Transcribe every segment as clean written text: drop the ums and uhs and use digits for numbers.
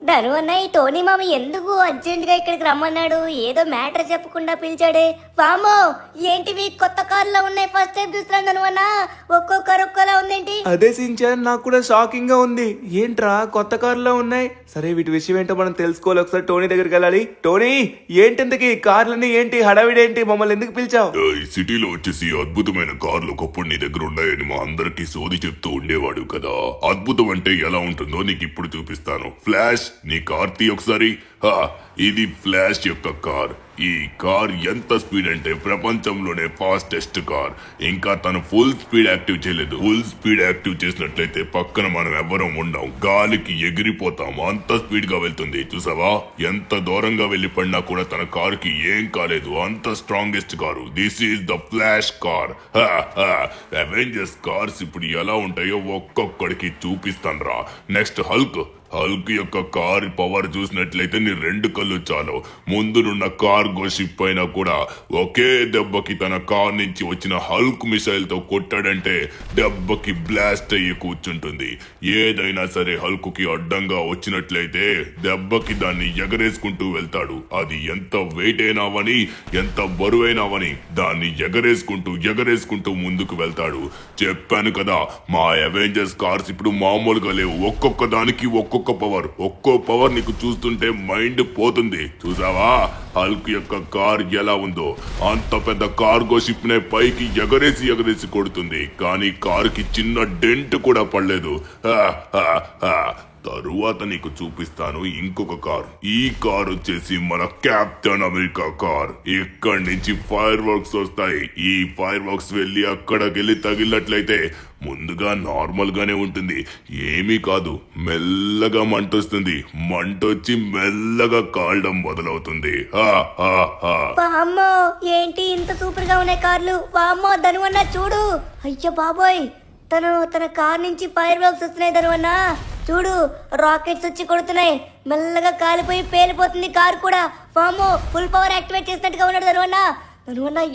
ధను అన్న ఈ టోనీ మామ ఎందుకు అర్జెంట్ గా ఇక్కడికి రమ్మన్నాడు? ఏదో మ్యాటర్ చెప్పకుండా పిలిచాడే. వామో ఏంటివి కొత్త కార్లో ఉన్నాయి, ఫస్ట్ టైం చూస్తున్నాను ధను అన్న. ఒక్కొక్కలా ఉందేంటి? అదే సించాన్, నాకు కూడా షాకింగ్ గా ఉంది. ఏంట్రా కొత్త కార్లో ఉన్నాయి? సరే వీటి విషయం ఏంటో మనం తెలుసుకోవాలి. ఒకసారి టోనీ దగ్గరికి వెళ్ళాలి. టోనీ, ఏంటింతకి కార్లన్నీ ఏంటి హడావిడేంటి? మమ్మల్ని ఎందుకు పిలిచావు? ఈ సిటీలో వచ్చేసి అద్భుతమైన కార్లు ఒకప్పుడు నీ దగ్గర ఉన్నాయని మా అందరికి సోది చెప్తూ ఉండేవాడు కదా. అద్భుతం అంటే ఎలా ఉంటుందో నీకు ఇప్పుడు చూపిస్తాను. ఫ్లాష్, నీ కార్ తీ ఒకసారి. ఇది ఫ్లాష్ యొక్క కార్. ఈ కార్ ఎంత స్పీడ్ అంటే ప్రపంచంలోనే ఫాస్టెస్ట్ కార్. ఇంకా తను ఫుల్ స్పీడ్ యాక్టివ్ చేయలేదు. ఫుల్ స్పీడ్ యాక్టివ్ చేసినట్లయితే పక్కన మనం ఎవ్వరం ఉండం, గాలికి ఎగిరిపోతాం. అంత స్పీడ్ గా వెళ్తుంది. చూసావా, ఎంత దూరంగా వెళ్లి పడినా కూడా తన కార్ కి ఏం కాలేదు. అంత strongest car. This is the flash car. Avengers cars ఇప్పుడు ఎలా ఉంటాయో ఒక్కొక్కడికి చూపిస్తాను రా. నెక్స్ట్ హల్క్ యొక్క కార్ పవర్ చూసినట్లయితే నీ రెండు కళ్ళు చాలు. ముందునున్న కార్గో షిప్ అయినా కూడా ఒకే దెబ్బకి తన కార్ నుంచి వచ్చిన హల్క్ మిసైల్ తో కొట్టాడంటే దెబ్బకి బ్లాస్ట్ అయ్యి కూర్చుంటుంది. ఏదైనా సరే హల్క్ కి అడ్డంగా వచ్చినట్లయితే దెబ్బకి దాన్ని ఎగరేసుకుంటూ వెళ్తాడు. అది ఎంత వెయిట్ అయినావని, ఎంత బరువైనావని దాన్ని ఎగరేసుకుంటూ ముందుకు వెళ్తాడు. చెప్పాను కదా, మా అవెంజర్స్ కార్స్ ఇప్పుడు మామూలుగా లేవు. ఒక్కొక్క దానికి ఒక్కో పవర్ నీకు చూస్తుంటే మైండ్ పోతుంది. చూసావా హల్క్ యొక్క కార్ ఎలా ఉందో? అంత పెద్ద కార్గో షిప్ నే పైకి ఎగరేసి కొడుతుంది. కానీ కార్ కి చిన్న డెంట్ కూడా పడలేదు. తరువాత నీకు చూపిస్తాను ఇంకొక కార్. ఈ కార్ వచ్చేసి మన కెప్టెన్ అమెరికా కార్. ఇక్కడి నుంచి ఫైర్ వర్క్స్ వస్తాయి. ఈ ఫైర్ వర్క్స్ వెళ్ళి అక్కడికెళ్ళి తగిలినట్లయితే ముందుగా నార్మల్ గానే ఉంటుంది, ఏమీ కాదు. మెల్లగా మంటొస్తుంది. మంటొచ్చి మెల్లగా కాలడం మొదలవుతుంది. వామ్మో ఏంటి ఇంత సూపర్ గా ఉన్నాయి కార్లు? వామ్మో ధను అన్న చూడు. అయ్యో బాబోయ్, తన కార్ నుంచి ఫైర్ వర్క్స్ వస్తున్నాయి ధను అన్న. చూడు, రాకెట్స్ వచ్చి కొడుతున్నాయి. మెల్లగా కాలిపోయి పేలిపోతుంది కార్ కూడా. వామ్మో ఫుల్ పవర్ యాక్టివేట్ చేసినట్టుగా ఉన్నాడు ధను అన్న.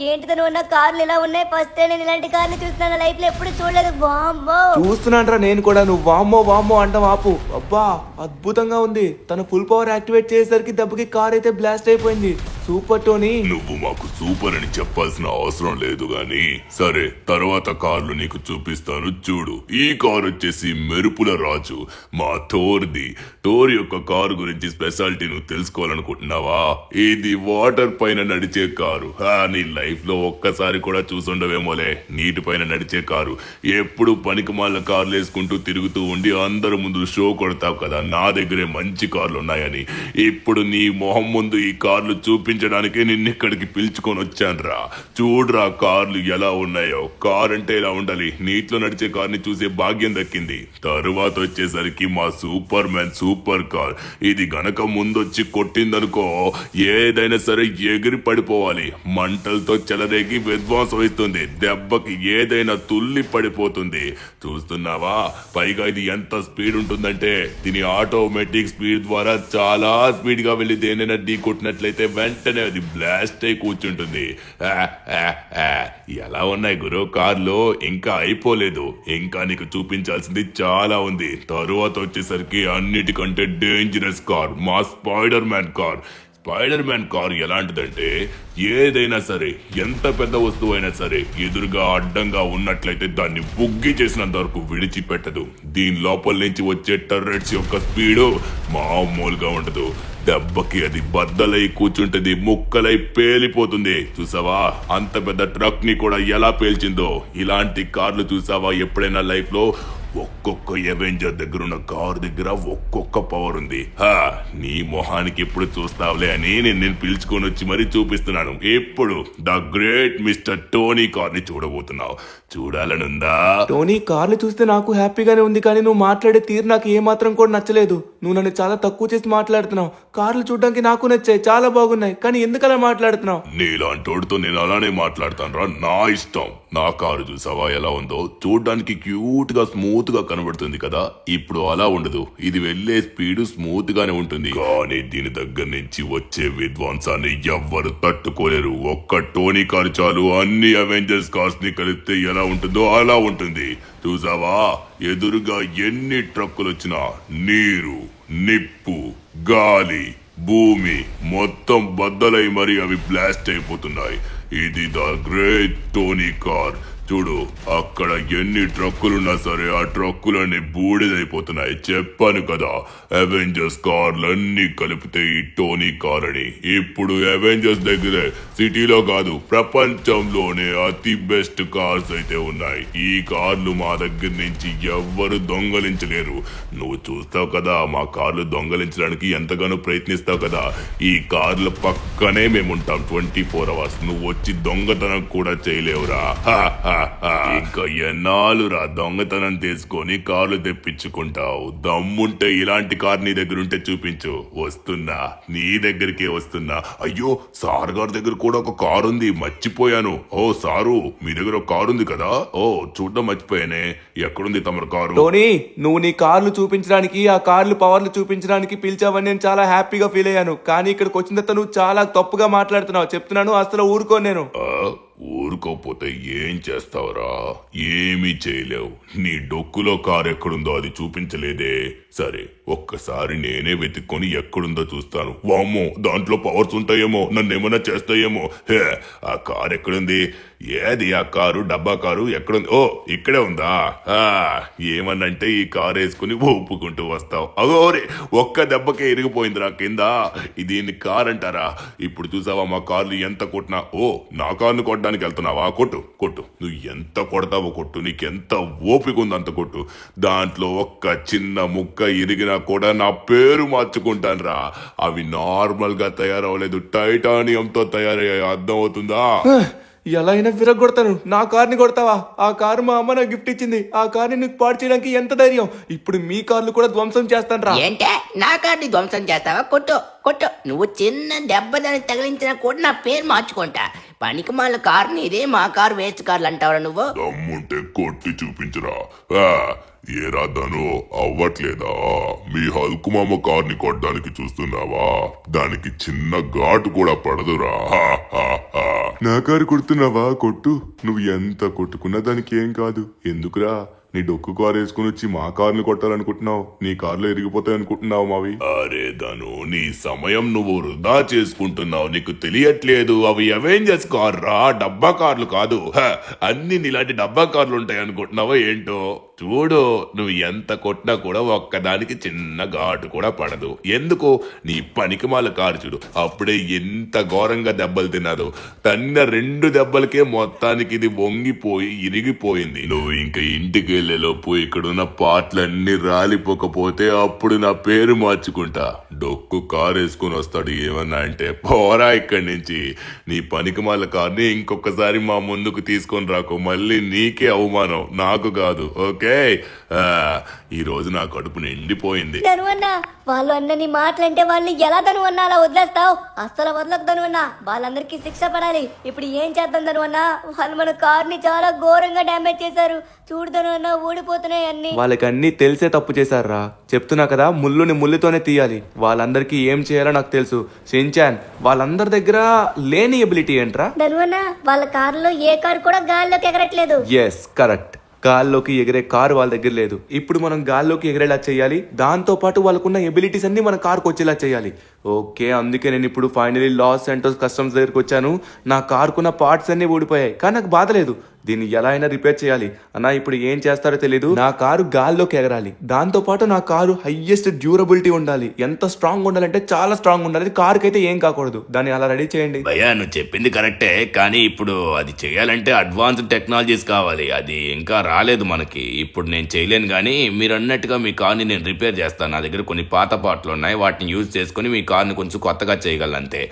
ఏంటి ధను అన్న, కార్లు ఇలా ఉన్నాయి? ఫస్ట్ టైం నేను ఇలాంటి కార్లు చూస్తున్నాను, లైఫ్ లో ఎప్పుడు చూడలేదు. వామ్మో చూస్తున్నానరా నేను కూడా. నువ్వు వామ్మో అంటావు ఆపు. అబ్బా అద్భుతంగా ఉంది. తను ఫుల్ పవర్ యాక్టివేట్ చేసేసరికి దెబ్బకి కార్ అయితే బ్లాస్ట్ అయిపోయింది. Super Tony. నువ్వు మాకు సూపర్ అని చెప్పాల్సిన అవసరం లేదు గాని సరే, తర్వాత కార్లు నీకు చూపిస్తాను చూడు. ఈ కార్ వచ్చేసి మెరుపుల రాజు, మా థోర్ది. థోర్ యొక్క కారు గురించి స్పెషాలిటీ నువ్వు తెలుసుకోవాలనుకుంటున్నావా? ఇది వాటర్ పైన నడిచే కారు. నీ లైఫ్ లో ఒక్కసారి కూడా చూసుండవేమోలే నీటి పైన నడిచే కారు. ఎప్పుడు పనికిమాల కార్లు వేసుకుంటూ తిరుగుతూ ఉండి అందరి ముందు షో కొడతావు కదా, నా దగ్గరే మంచి కార్లు ఉన్నాయని. ఇప్పుడు నీ మొహం ముందు ఈ కార్లు చూపించడానికి నిన్నిక్కడికి పిలుచుకొని వచ్చానురా. చూడరా కార్లు ఎలా ఉన్నాయో. కార్ అంటే ఇలా ఉండాలి. నీటిలో నడిచే కార్ని చూసే భాగ్యం దక్కింది. తరువాత వచ్చేసరికి మా సూపర్ మ్యాన్ సూపర్ కార్. ఇది గనక ముందొచ్చి కొట్టిందనుకో ఏదైనా సరే ఎగిరి పడిపోవాలి. మంటలతో చెలరేగి విధ్వంసం ఇస్తుంది. దెబ్బకి ఏదైనా తుల్లి పడిపోతుంది. చూస్తున్నావా? పైగా ఇది ఎంత స్పీడ్ ఉంటుందంటే దీని ఆటోమేటిక్ స్పీడ్ ద్వారా చాలా స్పీడ్ గా వెళ్లి దేనైనా ఢీ కొట్టినట్లయితే వెంటనే అది బ్లాస్ట్ అయి కూర్చుంటుంది. ఎలా ఉన్నాయి గురు కార్లు? ఇంకా అయిపోలేదు. ఇంకా నీకు చూపించాల్సింది చాలా ఉంది. తరువాత వచ్చేసరికి అన్నిటికంటే డేంజరస్ కార్, మా spider man car. Spider man car ఎలాంటిదంటే ఏదైనా సరే, ఎంత పెద్ద వస్తువు అయినా సరే ఎదురుగా అడ్డంగా ఉన్నట్లయితే దాన్ని బుగ్గి చేసినంత వరకు విడిచిపెట్టదు. దీని లోపల నుంచి వచ్చే టర్రెట్స్ యొక్క స్పీడు మామూలుగా ఉండదు. దెబ్బకి అది బద్దలై కూర్చుంటది, ముక్కలై పేలిపోతుంది. చూసావా అంత పెద్ద ట్రక్ ని కూడా ఎలా పేల్చిందో? ఇలాంటి కార్లు చూసావా ఎప్పుడైనా లైఫ్ లో? ఒక్కొక్క అవెంజర్ దగ్గర ఉన్న కార్ దగ్గర ఒక్కొక్క పవర్ ఉంది. నీ మొహానికి ఎప్పుడు చూస్తావులే అని నేను పిలుచుకొని వచ్చి మరీ చూపిస్తున్నాను. ఎప్పుడు the great mister Tony car ని చూడబోతున్నావు. చూడాలనుందా? టోనీ కార్లు చూస్తే నాకు హ్యాపీగానే ఉంది, కానీ నువ్వు మాట్లాడే తీరు నాకు ఏ మాత్రం కూడా నచ్చలేదు. నువ్వు నన్ను చాలా తక్కువ చేసి మాట్లాడుతున్నావు. కార్లు చూడడానికి నాకు నచ్చాయి, చాలా బాగున్నాయి, కానీ ఎందుకు అలా మాట్లాడుతున్నావు? నీలాంటోడితో నేను అలానే మాట్లాడతాను రా. నా ఇష్టం. నా కారు చూసావా ఎలా ఉందో? చూడడానికి క్యూట్ గా స్మూత్ గా కనబడుతుంది కదా. ఇప్పుడు అలా ఉండదు. ఇది వెళ్లే స్పీడ్ స్మూత్ గానే ఉంటుంది, కానీ దీని దగ్గర నుంచి వచ్చే విధ్వంసాన్ని ఎవ్వరు తట్టుకోలేరు. ఒక్క టోనీ కారు చాలు అన్ని అవెంజర్స్ కార్స్ ని కలిపితే ఎలా ఉంటుందో అలా ఉంటుంది. చూసావా ఎదురుగా ఎన్ని ట్రక్కులు వచ్చినా నీరు నిప్పు, గాలి, భూమి మొత్తం బద్దలై మరి అవి బ్లాస్ట్ అయిపోతున్నాయి. ఇది ద గ్రేట్ టోనీ కార్. చూడు, అక్కడ ఎన్ని ట్రక్కులున్నా సరే ఆ ట్రక్కులన్నీ బూడిదైపోతున్నాయి. చెప్పాను కదా, అవెంజర్స్ కార్లన్నీ కలిపితే ఈ టోనీ కార్ అని. ఇప్పుడు అవెంజర్స్ దగ్గరే సిటీలో కాదు ప్రపంచంలోనే అతి బెస్ట్ కార్స్ అయితే ఉన్నాయి. ఈ కార్లు మా దగ్గర నుంచి ఎవ్వరు దొంగలించలేరు. నువ్వు చూస్తావు కదా, మా కార్లు దొంగలించడానికి ఎంతగానో ప్రయత్నిస్తావు కదా. ఈ కార్ల పక్కనే మేముంటాం 24 hours. నువ్వు వచ్చి దొంగతనం కూడా చేయలేవురా. ఇంకా ఎన్నాళ్ళురా దొంగతనం తీసుకొని కార్లు తెప్పించుకుంటావు? దమ్ముంటే ఇలాంటి కార్ నీ దగ్గర ఉంటే చూపించు. వస్తున్నా, నీ దగ్గరికే వస్తున్నా. అయ్యో, సార్ గారి దగ్గర కూడా ఒక కారు ఉంది, మర్చిపోయాను. ఓ సారు, మీ దగ్గర ఒక కారు ఉంది కదా? ఓ చూడడం మర్చిపోయానే. ఎక్కడుంది తమరు కారు? టోనీ, నువ్వు నీ కార్లు చూపించడానికి, ఆ కార్లు పవర్లు చూపించడానికి పిలిచావని నేను చాలా హ్యాపీగా ఫీల్ అయ్యాను. కానీ ఇక్కడికి వచ్చిన తర్వాత నువ్వు చాలా తప్పుగా మాట్లాడుతున్నావు. చెప్తున్నాను, అసలు ఊరుకోను నేను. ఊరుకోపోతే ఏం చేస్తావురా? ఏమీ చేయలేవు. నీ డొక్కులో కారు ఎక్కడుందో అది చూపించలేదే. సరే, ఒక్కసారి నేనే వెతుక్కొని ఎక్కడుందో చూస్తాను. వామ్మో, దాంట్లో పవర్స్ ఉంటాయేమో, నన్నేమన్నా చేస్తాయేమో. హే, ఆ కారు ఎక్కడుంది? ఏది ఆ కారు? డబ్బా కారు ఎక్కడుంది? ఓ, ఇక్కడే ఉందా? ఏమన్నంటే ఈ కారు వేసుకుని ఊపుకుంటూ వస్తావు. అగోరే, ఒక్క దెబ్బకే ఇరిగిపోయిందిరా కింద. దీన్ని కారు అంటారా? ఇప్పుడు చూసావా మా కార్లు ఎంత కొట్టినా? ఓ, నా కారును కొట్టడానికి వెళ్తున్నావా? కొట్టు కొట్టు, నువ్వు ఎంత కొడతావో కొట్టు. నీకెంత ఓపిక ఉంది అంత కొట్టు. దాంట్లో ఒక్క చిన్న ముక్క ఇరిగినా కూడా నా పేరు మార్చుకుంటాను రా. అవి నార్మల్ గా తయారవలేదు, టైటానియంతో తయారయ్యాయి. అర్థం అవుతుందా? ఎలా అయినా విరగొడతాను. నా కార్ని కొడతావా? ఆ కారు మా అమ్మ నాకు గిఫ్ట్ ఇచ్చింది. ఆ కార్ని నీకు పాడు చేయడానికి ఎంత ధైర్యం? ఇప్పుడు మీ కార్లు కూడా ధ్వంసం చేస్తాను రా. ఏంటే, నా కార్ని ధ్వంసం చేస్తావా? కొట్టు కొట్టు. నువ్వు చిన్న దెబ్బ దానికి తగిలించినా కూడా నా పేరు మార్చుకుంటా. పనికి మాల కారు నీదే, మా కారు వేస్ట్ కార్లు అంటావరా నువ్వు? దమ్ముంటే కొట్టి చూపించరా. ఏ రాదాను అవ్వట్లేదా? మీ హల్కు మామ కార్ని కొట్టడానికి చూస్తున్నావా? దానికి చిన్న ఘాటు కూడా పడదురా. నా కారు కొడుతున్నావా? కొట్టు. నువ్వు ఎంత కొట్టుకున్నా దానికి ఏం కాదు. ఎందుకురా? నీ డొక్కు కారు వేసుకుని వచ్చి మా కార్ని కొట్టాలనుకుంటున్నావు? నీ కార్లో ఇరిగిపోతాయి అనుకుంటున్నావు మావి? అరే ధను, నీ సమయం నువ్వు వృధా చేసుకుంటున్నావు. నీకు తెలియట్లేదు, అవి అవెంజర్స్ కార్ రా, డబ్బా కార్లు కాదు. అన్ని నీలాంటి డబ్బా కార్లు ఉంటాయి అనుకుంటున్నావా ఏంటో? చూడు, నువ్వు ఎంత కొట్టినా కూడా ఒక్కదానికి చిన్న ఘాటు కూడా పడదు. ఎందుకు? నీ పనికిమాల కారు చూడు, అప్పుడే ఎంత ఘోరంగా దెబ్బలు తిన్నాదు. తన్న 2 దెబ్బలకే మొత్తానికి ఇది వంగిపోయి ఇరిగిపోయింది. నువ్వు ఇంకా ఇంటికి వెళ్లేలోపు ఇక్కడున్న పాటలన్నీ రాలిపోకపోతే అప్పుడు నా పేరు మార్చుకుంటా. డొక్కు కారు వేసుకుని వస్తాడు ఏమన్నా అంటే, పోరా ఇక్కడి నుంచి. నీ పనికిమాల కార్ని ఇంకొకసారి మా ముందుకు తీసుకొని రాకు. మళ్ళీ నీకే అవమానం, నాకు కాదు. ఓకే, ఈ రోజు నా కడుపు నిండిపోయింది. ధనువన్న, వాళ్ళు అన్నని మాటలంటే వాళ్ళు ఎలా ధనువన్న అలా వదిలేస్తావు? అస్సలు వదలకు ధనువన్న, వాళ్ళందరికీ శిక్ష పడాలి. ఇప్పుడు ఏం చేద్దాం ధనువన్న? వాళ్ళు మన కార్ని చాలా ఘోరంగా డ్యామేజ్ చేశారు. చూడు ధనువన్న, ఊడిపోతున్నాయి అన్ని. వాళ్ళకి అన్ని తెలిసే తప్పు చేశారా? చెప్తున్నా కదా, ముళ్ళుని ముళ్ళుతోనే తీయాలి. వాళ్ళందరికీ ఏం చేయాలో నాకు తెలుసు. షిన్చాన్, వాళ్ళందరి దగ్గర లేని ఎబిలిటీ ఏంట్రా? ధనువన్న, వాళ్ళ కారులో ఏ కారు కూడా గాల్లోకి ఎగరట్లేదు. Yes, correct. గాల్లోకి ఎగిరే కారు వాళ్ళ దగ్గర లేదు. ఇప్పుడు మనం గాల్లోకి ఎగిరేలా చేయాలి. దాంతో పాటు వాళ్ళకున్న ఎబిలిటీస్ అన్ని మన కార్కి వచ్చేలా చేయాలి. ఓకే, అందుకే నేను ఇప్పుడు ఫైనలీ లాస్ సెంటోస్ కస్టమ్స్ దగ్గరికి వచ్చాను. నా కార్కున్న పార్ట్స్ అన్ని ఊడిపోయాయి, కానీ నాకు బాధ లేదు. దీన్ని ఎలా అయినా రిపేర్ చేయాలి. అన్న, ఇప్పుడు ఏం చేస్తారో తెలీదు. నా కారు గాల్లోకి ఎగరాలి. దాంతో పాటు నా కారు హైయెస్ట్ డ్యూరబిలిటీ ఉండాలి. ఎంత స్ట్రాంగ్ ఉండాలంటే చాలా స్ట్రాంగ్ ఉండాలి. కారుకి అయితే ఏం కాకూడదు. దాన్ని అలా రెడీ చేయండి. భయ్యా, నువ్వు చెప్పింది కరెక్టే, కానీ ఇప్పుడు అది చేయాలంటే అడ్వాన్స్డ్ టెక్నాలజీస్ కావాలి. అది ఇంకా రాలేదు మనకి. ఇప్పుడు నేను చేయలేను, కానీ మీరు అన్నట్టుగా మీ కార్ని నేను రిపేర్ చేస్తాను. నా దగ్గర కొన్ని పాత పాటలు ఉన్నాయి, వాటిని యూజ్ చేసుకుని మీ కార్ని కొంచెం కొత్తగా చేయగలను అంతే.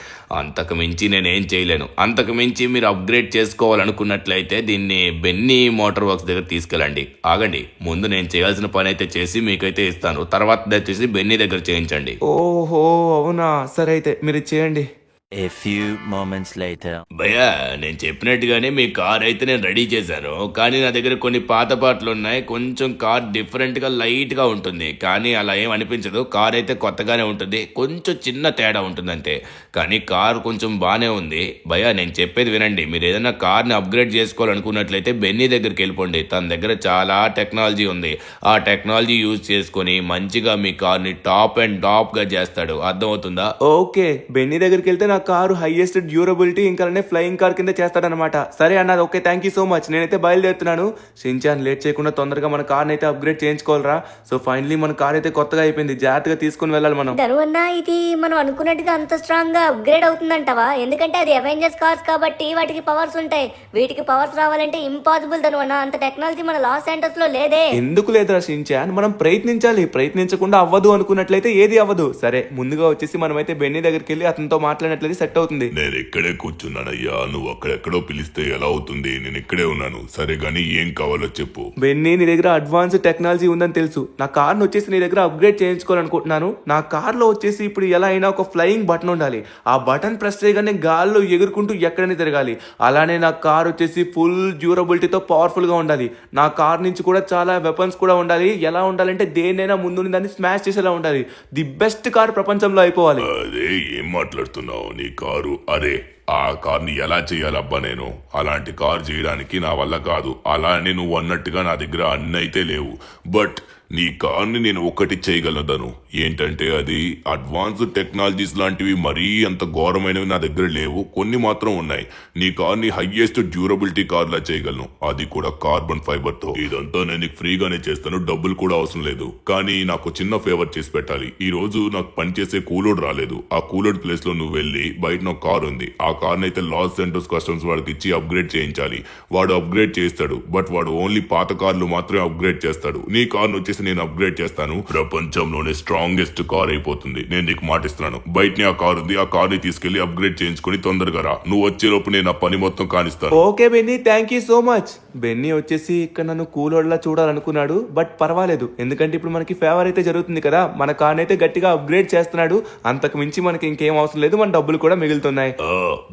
అంతకు మించి నేనేం చేయలేను. అంతకు మించి మీరు అప్గ్రేడ్ చేసుకోవాలనుకున్నట్లయితే దీన్ని బెన్నీ మోటార్ వర్క్స్ దగ్గర తీసుకెళ్ళండి. ఆగండి, ముందు నేను చేయాల్సిన పని అయితే చేసి మీకైతే ఇస్తాను. తర్వాత దయచేసి బెన్నీ దగ్గర చేయించండి. ఓహో, అవునా? సరే, అయితే మీరు చేయండి. A few moments later. భయ్యా నేను చెప్పినట్టుగానే మీ కార్ అయితే నేను రెడీ చేశాను, కానీ నా దగ్గర కొన్ని పాత పాటలు ఉన్నాయి. కొంచెం కార్ డిఫరెంట్గా లైట్గా ఉంటుంది, కానీ అలా ఏం అనిపించదు. కార్ అయితే కొత్తగానే ఉంటుంది, కొంచెం చిన్న తేడా ఉంటుంది అంతే. కానీ కార్ కొంచెం బాగానే ఉంది. భయ్యా నేను చెప్పేది వినండి, మీరు ఏదైనా కార్ని అప్గ్రేడ్ చేసుకోవాలనుకున్నట్లయితే బెన్నీ దగ్గరికి వెళ్ళిపోండి. తన దగ్గర చాలా టెక్నాలజీ ఉంది. ఆ టెక్నాలజీ యూజ్ చేసుకొని మంచిగా మీ కార్ని టాప్ అండ్ టాప్గా చేస్తాడు. అర్థమవుతుందా? ఓకే, బెన్నీ దగ్గరికి వెళ్తే నా కారు హైయెస్ట్ డ్యూరబిలిటీ ఇంకా ఫ్లయింగ్ కార్ కింద చేస్తాడనమాట. సరే అన్నది, okay, thank you so much. నేనైతే బయలుదేరుతున్నాను. షిన్చాన్ లేట్ చేయకుండా తొందరగా మన కార్ని అయితే అప్గ్రేడ్ చేయించుకోవాలరా. సో ఫైనలీ మన కార్ అయితే కొత్తగా అయిపోయింది. జాగ్రత్తగా తీసుకుని వెళ్ళాలి మనం. ధనువన్న ఇది మనం అనుకున్నట్టుగా అంత స్ట్రాంగ్ గా అప్గ్రేడ్ అవుతుందంటవా? ఎందుకంటే అది అవెంజర్స్ కార్స్ కాబట్టి వాటికి పవర్స్ ఉంటాయి. వీటికి పవర్స్ రావాలంటే ఇంపాసిబుల్ ధనువన్న. అంత టెక్నాలజీ మన లాస్ ఏంజల్స్ లో లేదే. ఎందుకు లేదురా షిన్చాన్, మనం ప్రయత్నించాలి. ప్రయత్నించకుండా అవ్వదు అనుకున్నట్లయితే ఏది అవ్వదు. సరే ముందుగా వచ్చేసి మనమైతే బెన్నీ దగ్గరికి వెళ్ళి అతనితో మాట్లాడినట్లయితే సెట్ అవుతుంది. నేను ఇక్కడే కూర్చున్నానయ్యా. నువ్వు అక్కడెక్కడో పిలిస్తే ఎలా అవుతుంది? నేను ఇక్కడే ఉన్నాను. సరే గానీ ఏం కావాలో చెప్పు. బెన్నీ, నీ దగ్గర అడ్వాన్స్ టెక్నాలజీ ఉందని తెలుసు. నా కార్ను వచ్చేసి నీ దగ్గర అప్గ్రేడ్ చేయించుకోవాలనుకుంటున్నాను. నా కార్లో వచ్చేసి ఇప్పుడు ఎలా అయినా ఒక ఫ్లయింగ్ బటన్ ఉండాలి. ఆ బటన్ ప్రెస్ చేయగానే గాల్లో ఎగురుకుంటూ ఎక్కడైనా తిరగాలి. అలానే నా కార్ వచ్చేసి ఫుల్ డ్యూరబిలిటీతో పవర్ఫుల్ గా ఉండాలి. నా కార్ నుంచి కూడా చాలా వెపన్స్ కూడా ఉండాలి. ఎలా ఉండాలంటే దేన్నైనా ముందుని దాన్ని స్మాష్ చేసేలా ఉండాలి. ది బెస్ట్ కార్ ప్రపంచంలో అయిపోవాలి. అదే ఏం మాట్లాడుతున్నావు? నీ కారు అరే ఆ కార్ని ఎలా చేయాలబ్బా? నేను అలాంటి కార్ చేయడానికి నా వల్ల కాదు. అలానే నువ్వు అన్నట్టుగా నా దగ్గర అన్ని అయితే లేవు. బట్ నీ కార్ని నేను ఒకటి చేయగలదను. ఏంటంటే అది అడ్వాన్స్డ్ టెక్నాలజీస్ లాంటివి మరీ అంత ఘోరమైనవి నా దగ్గర లేవు. కొన్ని మాత్రం ఉన్నాయి. నీ కార్ని హైయెస్ట్ డ్యూరబిలిటీ కార్లా చేయగలను, అది కూడా కార్బన్ ఫైబర్ తో. ఇదంతా నేను నీకు ఫ్రీగానే చేస్తాను, డబ్బులు కూడా అవసరం లేదు. కానీ నాకు చిన్న ఫేవర్ చేసి పెట్టాలి. ఈ రోజు నాకు పనిచేసే కూలోడ్ రాలేదు. ఆ కూలోడ్ ప్లేస్ లో నువ్వు వెళ్ళి బయట ఒక కార్ ఉంది, ఆ కార్ని అయితే లాస్ సెంటర్స్ కస్టమ్స్ వాడికి ఇచ్చి అప్గ్రేడ్ చేయించాలి. వాడు అప్గ్రేడ్ చేస్తాడు, బట్ వాడు ఓన్లీ పాత కార్లు మాత్రమే అప్గ్రేడ్ చేస్తాడు. నీ కార్ను వచ్చేసి నేను అప్గ్రేడ్ చేస్తాను. ప్రపంచంలోనే స్ట్రాంగెస్ట్ కార్ అయిపోతుంది. నేను నీకు మాటిస్తున్నాను. బయటనే ఆ కార్ ఉంది, ఆ కార్ని తీసుకెళ్లి అప్గ్రేడ్ చేయించుకుని తొందరగా రా. నువ్వు వచ్చేలోపు నేను ఆ పని మొత్తం కానిస్తాను. Okay Benny, thank you so much. Benny వచ్చేసి ఇక్కడ నన్ను కూలోడ్లా చూడాలనుకున్నాడు, బట్ పర్వాలేదు. ఎందుకంటే ఇప్పుడు మనకి ఫేవర్ అయితే జరుగుతుంది కదా. మన కార్ని అయితే గట్టిగా అప్గ్రేడ్ చేస్తున్నాడు. అంతకు మించి మనకి ఇంకేం అవసరం లేదు. మన డబ్బులు కూడా మిగులుతున్నాయి. ఓ,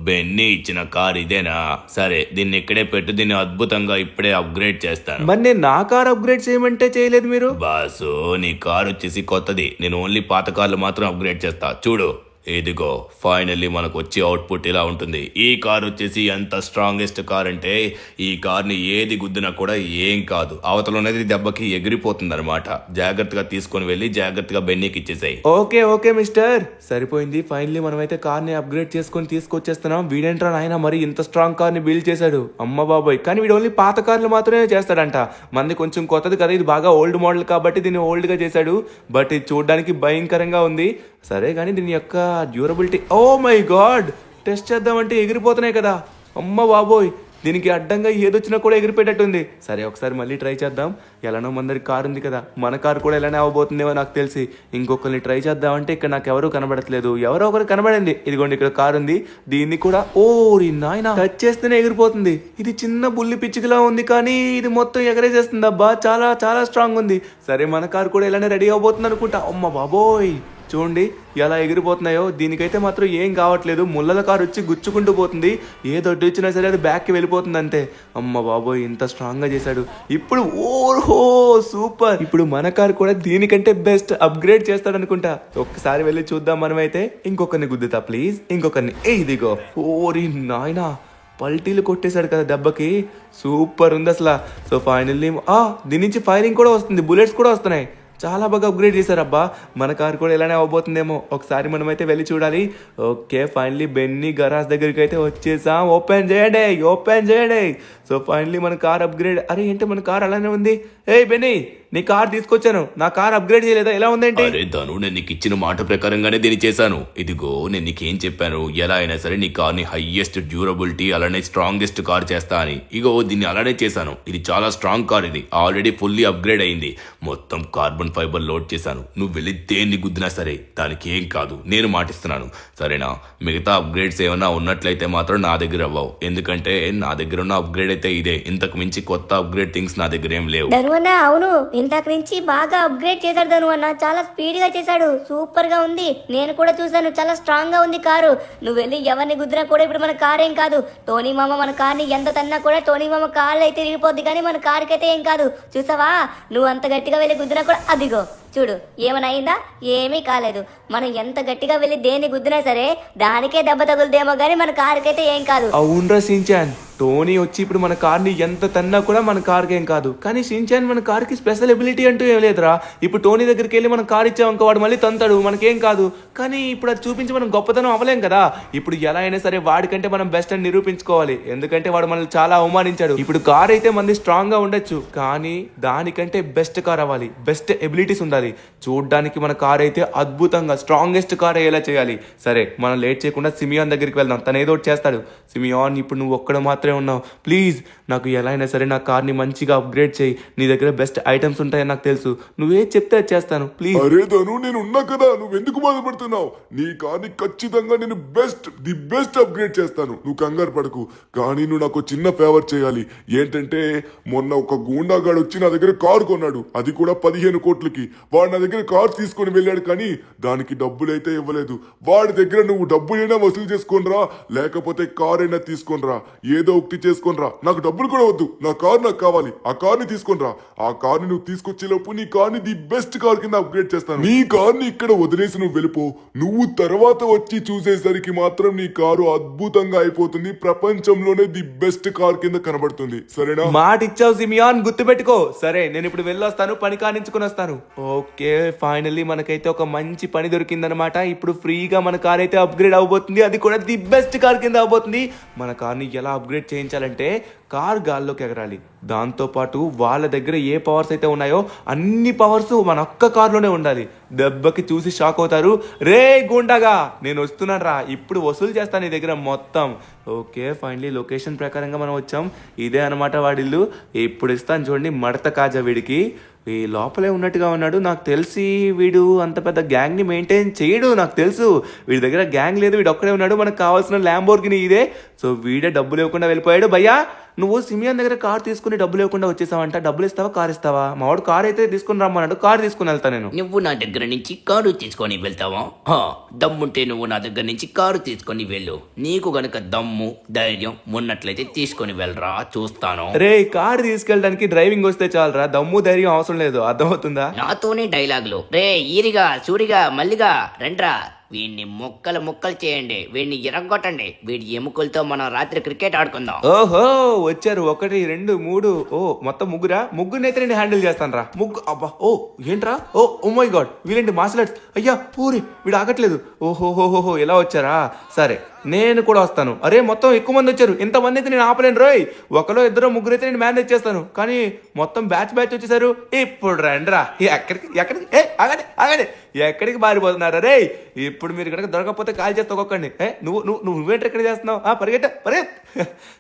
బెన్నీ ఇచ్చిన కార్ ఇదేనా? సరే దీన్ని ఇక్కడే పెట్టు. దీన్ని అద్భుతంగా ఇప్పుడే అప్గ్రేడ్ చేస్తాను. మరి నేను నా కార్ అప్గ్రేడ్ చేయమంటే చేయలేదు మీరు. బాసు, నీ కార్ వచ్చేసి కొత్తది. నేను ఓన్లీ పాత కార్లు మాత్రం అప్గ్రేడ్ చేస్తా. చూడు, ఇదిగో ఫైనల్లీ మనకు వచ్చే అవుట్పుట్ ఇలా ఉంటుంది. ఈ కార్ వచ్చేసి ఎంత స్ట్రాంగెస్ట్ కార్ అంటే ఈ కార్ని ఏది గుద్దినా కూడా ఏం కాదు. అవతల ఉన్నది దెబ్బకి ఎగిరిపోతుంది అనమాట. జాగ్రత్తగా తీసుకొని వెళ్ళి జాగ్రత్తగా బెన్నీకి ఇచ్చేసాయి. ఓకే ఓకే మిస్టర్, సరిపోయింది. ఫైనల్లీ మనమైతే కార్ని అప్గ్రేడ్ చేసుకొని తీసుకొచ్చేస్తున్నాం. వీడేంట్రా నాయన మరి ఇంత స్ట్రాంగ్ కార్ని బిల్డ్ చేశాడు. అమ్మ బాబాయ్, కానీ వీడు ఓన్లీ పాత కార్లు మాత్రమే చేస్తాడంట. మనది కొంచెం కొత్తది కదా, ఇది బాగా ఓల్డ్ మోడల్ కాబట్టి దీన్ని ఓల్డ్ గా చేశాడు. బట్ ఇది చూడడానికి భయంకరంగా ఉంది. సరే కానీ దీని యొక్క durability, oh my god, test చేద్దామంటే ఎగిరిపోతున్నాయి కదా. అమ్మ బాబోయ్, దీనికి అడ్డంగా ఏదొచ్చినా కూడా ఎగిరిపోయేటట్టుంది. సరే ఒకసారి మళ్ళీ ట్రై చేద్దాం. ఎలానో మందరి కారు ఉంది కదా, మన కారు కూడా ఎలానే అవ్వబోతుందేమో నాకు తెలిసి. ఇంకొకరిని ట్రై చేద్దామంటే ఇక్కడ నాకు ఎవరు కనబడట్లేదు. ఎవరో ఒకరు కనబడండి. ఇదిగోండి ఇక్కడ కారు ఉంది. దీన్ని కూడా ఓరి నాయన టచ్ చేస్తేనే ఎగిరిపోతుంది. ఇది చిన్న బుల్లి పిచ్చికిలా ఉంది, కానీ ఇది మొత్తం ఎగరేసేస్తుంది. అబ్బా చాలా చాలా స్ట్రాంగ్ ఉంది. సరే మన కారు కూడా ఇలానే రెడీ అవబోతుంది అనుకుంటా. అమ్మ బాబోయ్, చూడండి ఎలా ఎగిరిపోతున్నాయో. దీనికైతే మాత్రం ఏం కావట్లేదు. ముళ్ళల కారు వచ్చి గుచ్చుకుంటూ పోతుంది. ఏ దొడ్డు ఇచ్చినా సరే అది బ్యాక్కి వెళ్ళిపోతుంది అంతే. అమ్మ బాబోయ్, ఇంత స్ట్రాంగ్ గా చేశాడు. ఇప్పుడు ఓహో సూపర్. ఇప్పుడు మన కారు కూడా దీనికంటే బెస్ట్ అప్గ్రేడ్ చేస్తాడు అనుకుంటా. ఒక్కసారి వెళ్ళి చూద్దాం మనమైతే. ఇంకొకరిని గుద్దుతా ప్లీజ్, ఇంకొకరిని. ఇదిగో, ఓరి నాయనా, పల్టీలు కొట్టేశాడు కదా దెబ్బకి. సూపర్ ఉంది అసలు. సో ఫైనల్లీ దీని నుంచి ఫైరింగ్ కూడా వస్తుంది, బుల్లెట్స్ కూడా వస్తున్నాయి. చాలా బాగా అప్గ్రేడ్ చేశారబ్బా. మన కార్ కూడా ఇలానే అవ్వబోతుందేమో. ఒకసారి మనమైతే వెళ్ళి చూడాలి. ఓకే, ఫైనల్లీ బెన్నీ గరాజ్ దగ్గరికి అయితే వచ్చేసాం. ఓపెన్ చేయండి, ఓపెన్ చేయండి. సో ఫైనల్లీ మన కార్ అప్గ్రేడ్. అరే ఏంటి మన కార్ అలానే ఉంది. ఏ బెన్నీ, నీ కార్ తీసుకొచ్చాను, నా కార్ అప్గ్రేడ్ చేయలేదా? ఎలా ఉందేంటి? అరే ధను, నేను నీకు ఇచ్చిన మాట ప్రకారంగానే దీన్ని చేశాను. ఇదిగో నేను నీకేం చెప్పాను, ఎలా అయినా సరే నీ కార్ని హైయెస్ట్ డ్యూరబిలిటీ అలానే స్ట్రాంగెస్ట్ కార్ చేస్తా అని. ఇగో దీన్ని అలానే చేశాను. ఇది చాలా స్ట్రాంగ్ కార్. ఇది ఆల్రెడీ ఫుల్లీ అప్గ్రేడ్ అయింది. మొత్తం కార్బన్ ఫైబర్ లోడ్ చేశాను. నువ్వు వెళ్ళి దేన్ని గుద్దినా సరే దానికి ఏం కాదు, నేను మాటిస్తున్నాను. సరేనా? మిగతా అప్గ్రేడ్స్ ఏమైనా ఉన్నట్లయితే మాత్రం నా దగ్గర అవ్వవు. ఎందుకంటే నా దగ్గర ఉన్న అప్గ్రేడ్ అయితే ఇదే. ఇంతకు మించి కొత్త అప్గ్రేడ్ థింగ్స్ నా దగ్గర ఏం లేవు. ధనువన్న అవును, ఇంతకు నుంచి బాగా అప్గ్రేడ్ చేశాడు ధను అన్న, చాలా స్పీడ్ గా చేశాడు, సూపర్ గా ఉంది. నేను కూడా చూసాను, చాలా స్ట్రాంగ్ గా ఉంది కారు. నువ్వు వెళ్ళి ఎవరిని గుద్దినా కూడా ఇప్పుడు మన కార్ ఏం కాదు. టోనీ మామ మన కార్ని ఎంత తన్నా కూడా టోనీ మామ కారు అయితే విరిగిపోద్ది, కానీ మన కారుకి అయితే ఏం కాదు. చూసావా, నువ్వు అంత గట్టిగా వెళ్ళి గుద్దినా కూడా అదిగో చూడు ఏమైనా అయిందా, ఏమీ కాలేదు. మనం ఎంత గట్టిగా వెళ్ళి దేన్ని గుద్దినా సరే దానికే దెబ్బ తగులుదేమో కానీ మన కారుకైతే ఏం కాదు. అవునరా షిన్చాన్, టోనీ వచ్చి ఇప్పుడు మన కార్ని ఎంత తన్నా కూడా మన కార్కి ఏం కాదు. కానీ షిన్చాన్ మన కార్కి స్పెషల్ ఎబిలిటీ అంటూ ఏం లేదురా. ఇప్పుడు టోనీ దగ్గరికి వెళ్ళి మనం కార్ ఇచ్చామనుకో వాడు మళ్ళీ తంతాడు, మనకేం కాదు. కానీ ఇప్పుడు అది చూపించి మనం గొప్పతనం అవ్వలేం కదా. ఇప్పుడు ఎలా అయినా సరే వాడికంటే మనం బెస్ట్ అని నిరూపించుకోవాలి, ఎందుకంటే వాడు మనల్ని చాలా అవమానించాడు. ఇప్పుడు కార్ అయితే మనది స్ట్రాంగ్ గా ఉండొచ్చు, కానీ దానికంటే బెస్ట్ కార్ అవ్వాలి, బెస్ట్ ఎబిలిటీస్ ఉండాలి. చూడ్డానికి మన కార్ అయితే అద్భుతంగా స్ట్రాంగెస్ట్ కార్ అయ్యేలా చేయాలి. సరే మనం లేట్ చేయకుండా సిమియాన్ దగ్గరికి వెళ్దాం, తను ఏదో ఒకటి చేస్తాడు. సిమియాన్, ఇప్పుడు నువ్వు ఒక్కడ మాత్రమే ఉన్నావు, ప్లీజ్ నాకు ఎలా అయినా సరే నా కార్ని మంచిగా అప్గ్రేడ్ చేయి. నీ దగ్గర బెస్ట్ ఐటమ్స్ ఉంటాయని నాకు తెలుసు, నువ్వే చెప్తే అది చేస్తాను ప్లీజ్. అరే ధను, నేను ఉన్నా కదా, నువ్వెందుకు బాధపడుతున్నావు? నీ కార్ని ఖచ్చితంగా నేను ది బెస్ట్ అప్గ్రేడ్ చేస్తాను, నువ్వు కంగారు పడకు. కానీ నువ్వు నాకు చిన్న ఫేవర్ చేయాలి. ఏంటంటే మొన్న ఒక గూండాగాడు వచ్చి నా దగ్గర కారు కొన్నాడు, అది కూడా 15 కోట్లకి. వాడు నా దగ్గర కారు తీసుకొని వెళ్ళాడు, కానీ దానికి డబ్బులైతే ఇవ్వలేదు. వాడి దగ్గర నువ్వు డబ్బులైనా వసూలు చేసుకొనిరా, లేకపోతే కార్ అయినా తీసుకొనిరా, ఏదో ఒకటి చేసుకొనిరా. నాకు డబ్బులు కూడా వద్దు, నా కారు నాకు కావాలి. ఆ కార్ని తీసుకొనిరా. ఆ కార్ని నువ్వు తీసుకొచ్చేలోపు నీ కార్ని ది బెస్ట్ కార్ కింద అప్గ్రేడ్ చేస్తాను. నీ కార్ని ఇక్కడ వదిలేసి నువ్వు వెళ్ళిపో. నువ్వు తర్వాత వచ్చి చూసేసరికి మాత్రం నీ కారు అద్భుతంగా అయిపోతుంది, ప్రపంచంలోనే ది బెస్ట్ కార్ కింద కనబడుతుంది. సరేనా? మాట ఇచ్చావు సిమియాన్, గుర్తుపెట్టుకో. సరే నేను ఇప్పుడు వెళ్ళొస్తాను, పని కానించుకుని వస్తాను. ఓకే, ఫైనల్లీ మనకైతే ఒక మంచి పని దొరికిందనమాట. ఇప్పుడు ఫ్రీగా మన కార్ అయితే అప్గ్రేడ్ అవబోతుంది, అది కూడా ది బెస్ట్ కార్ కింద అవబోతుంది. మన కార్ని ఎలా అప్గ్రేడ్ చేయించాలంటే కార్ గాల్లోకి ఎగరాలి, దాంతోపాటు వాళ్ళ దగ్గర ఏ పవర్స్ అయితే ఉన్నాయో అన్ని పవర్స్ మన ఒక్క కార్లోనే ఉండాలి. దెబ్బకి చూసి షాక్ అవుతారు. రే గుండగా, నేను వస్తున్నాను రా, ఇప్పుడు వసూలు చేస్తాను నీ దగ్గర మొత్తం. ఓకే, ఫైనలీ లొకేషన్ ప్రకారంగా మనం వచ్చాం. ఇదే అనమాట వాడిల్లు. ఇప్పుడు ఇస్తాను చూడండి మడత కాజా వీడికి. ఈ లోపలే ఉన్నట్టుగా ఉన్నాడు, నాకు తెలిసి వీడు అంత పెద్ద గ్యాంగ్ని మెయింటైన్ చేయడు. నాకు తెలుసు వీడి దగ్గర గ్యాంగ్ లేదు, వీడు ఒక్కడే ఉన్నాడు. మనకు కావాల్సిన ల్యాంబోర్గిని ఇదే. సో వీడే డబ్బులు ఇవ్వకుండా వెళ్ళిపోయాడు. భయ్యా, నువ్వు సిమియాన్ దగ్గర కార్ తీసుకుని డబ్బులు ఇవ్వకుండా వచ్చేసావంట. డబ్బులు ఇస్తావా, కార్ ఇస్తావా? మా వాడు కార్ అయితే తీసుకుని రమ్మన్నాడు, కార్ తీసుకుని వెళ్తా నేను. నువ్వు నా దగ్గర నుంచి కారు తీసుకొని వెళ్తావా? దమ్ముంటే నువ్వు నా దగ్గర నుంచి కారు తీసుకొని వెళ్ళు. నీకు గనక దమ్ము ధైర్యం ఉన్నట్లయితే తీసుకొని వెళ్ళరా, చూస్తాను. రే, కార్ తీసుకెళ్ళడానికి డ్రైవింగ్ వస్తే చాలరా, దమ్ము ధైర్యం అవసరం లేదు, అర్థమవుతుందా? నాతోనే డైలాగులు. రే ఈరిగా సూరిగా మల్లిగా రండ్రా, వీడిని ముక్కలు చేయండి, వీడిని ఎరగొట్టండి. వీడి ఎముకలతో మనం రాత్రి క్రికెట్ ఆడుకుందాం. ఓహో, వచ్చారు 1 2 3, ఓ మొత్తం ముగ్గురా? ముగ్గురినైతే నేను హ్యాండిల్ చేస్తాను రా. అబ్బా, ఓ ఏంట్రా, ఓ మై గాడ్, వీళ్ళండి మార్షల్ ఆర్ట్స్. అయ్యా పూరి, వీడు ఆగట్లేదు. ఓహోహోహో, ఎలా వచ్చారా? సరే నేను కూడా వస్తాను. అరే మొత్తం ఎక్కువ మంది వచ్చారు, ఇంతమంది అయితే నేను ఆపలేను రోయ్. ఒకరో ఇద్దరు ముగ్గురు అయితే నేను మేనేజ్ చేస్తాను, కానీ మొత్తం బ్యాచ్ వచ్చేసారు. ఇప్పుడు రండిరా. ఎక్కడికి ఆగండి, ఎక్కడికి మారిపోతున్నారా రే? ఇప్పుడు మీరు కనుక దొరకకపోతే కాల్ చేస్తా ఒక్కొక్కడిని. నువ్వేంటి ఎక్కడ చేస్తున్నావు? పరిగెట్.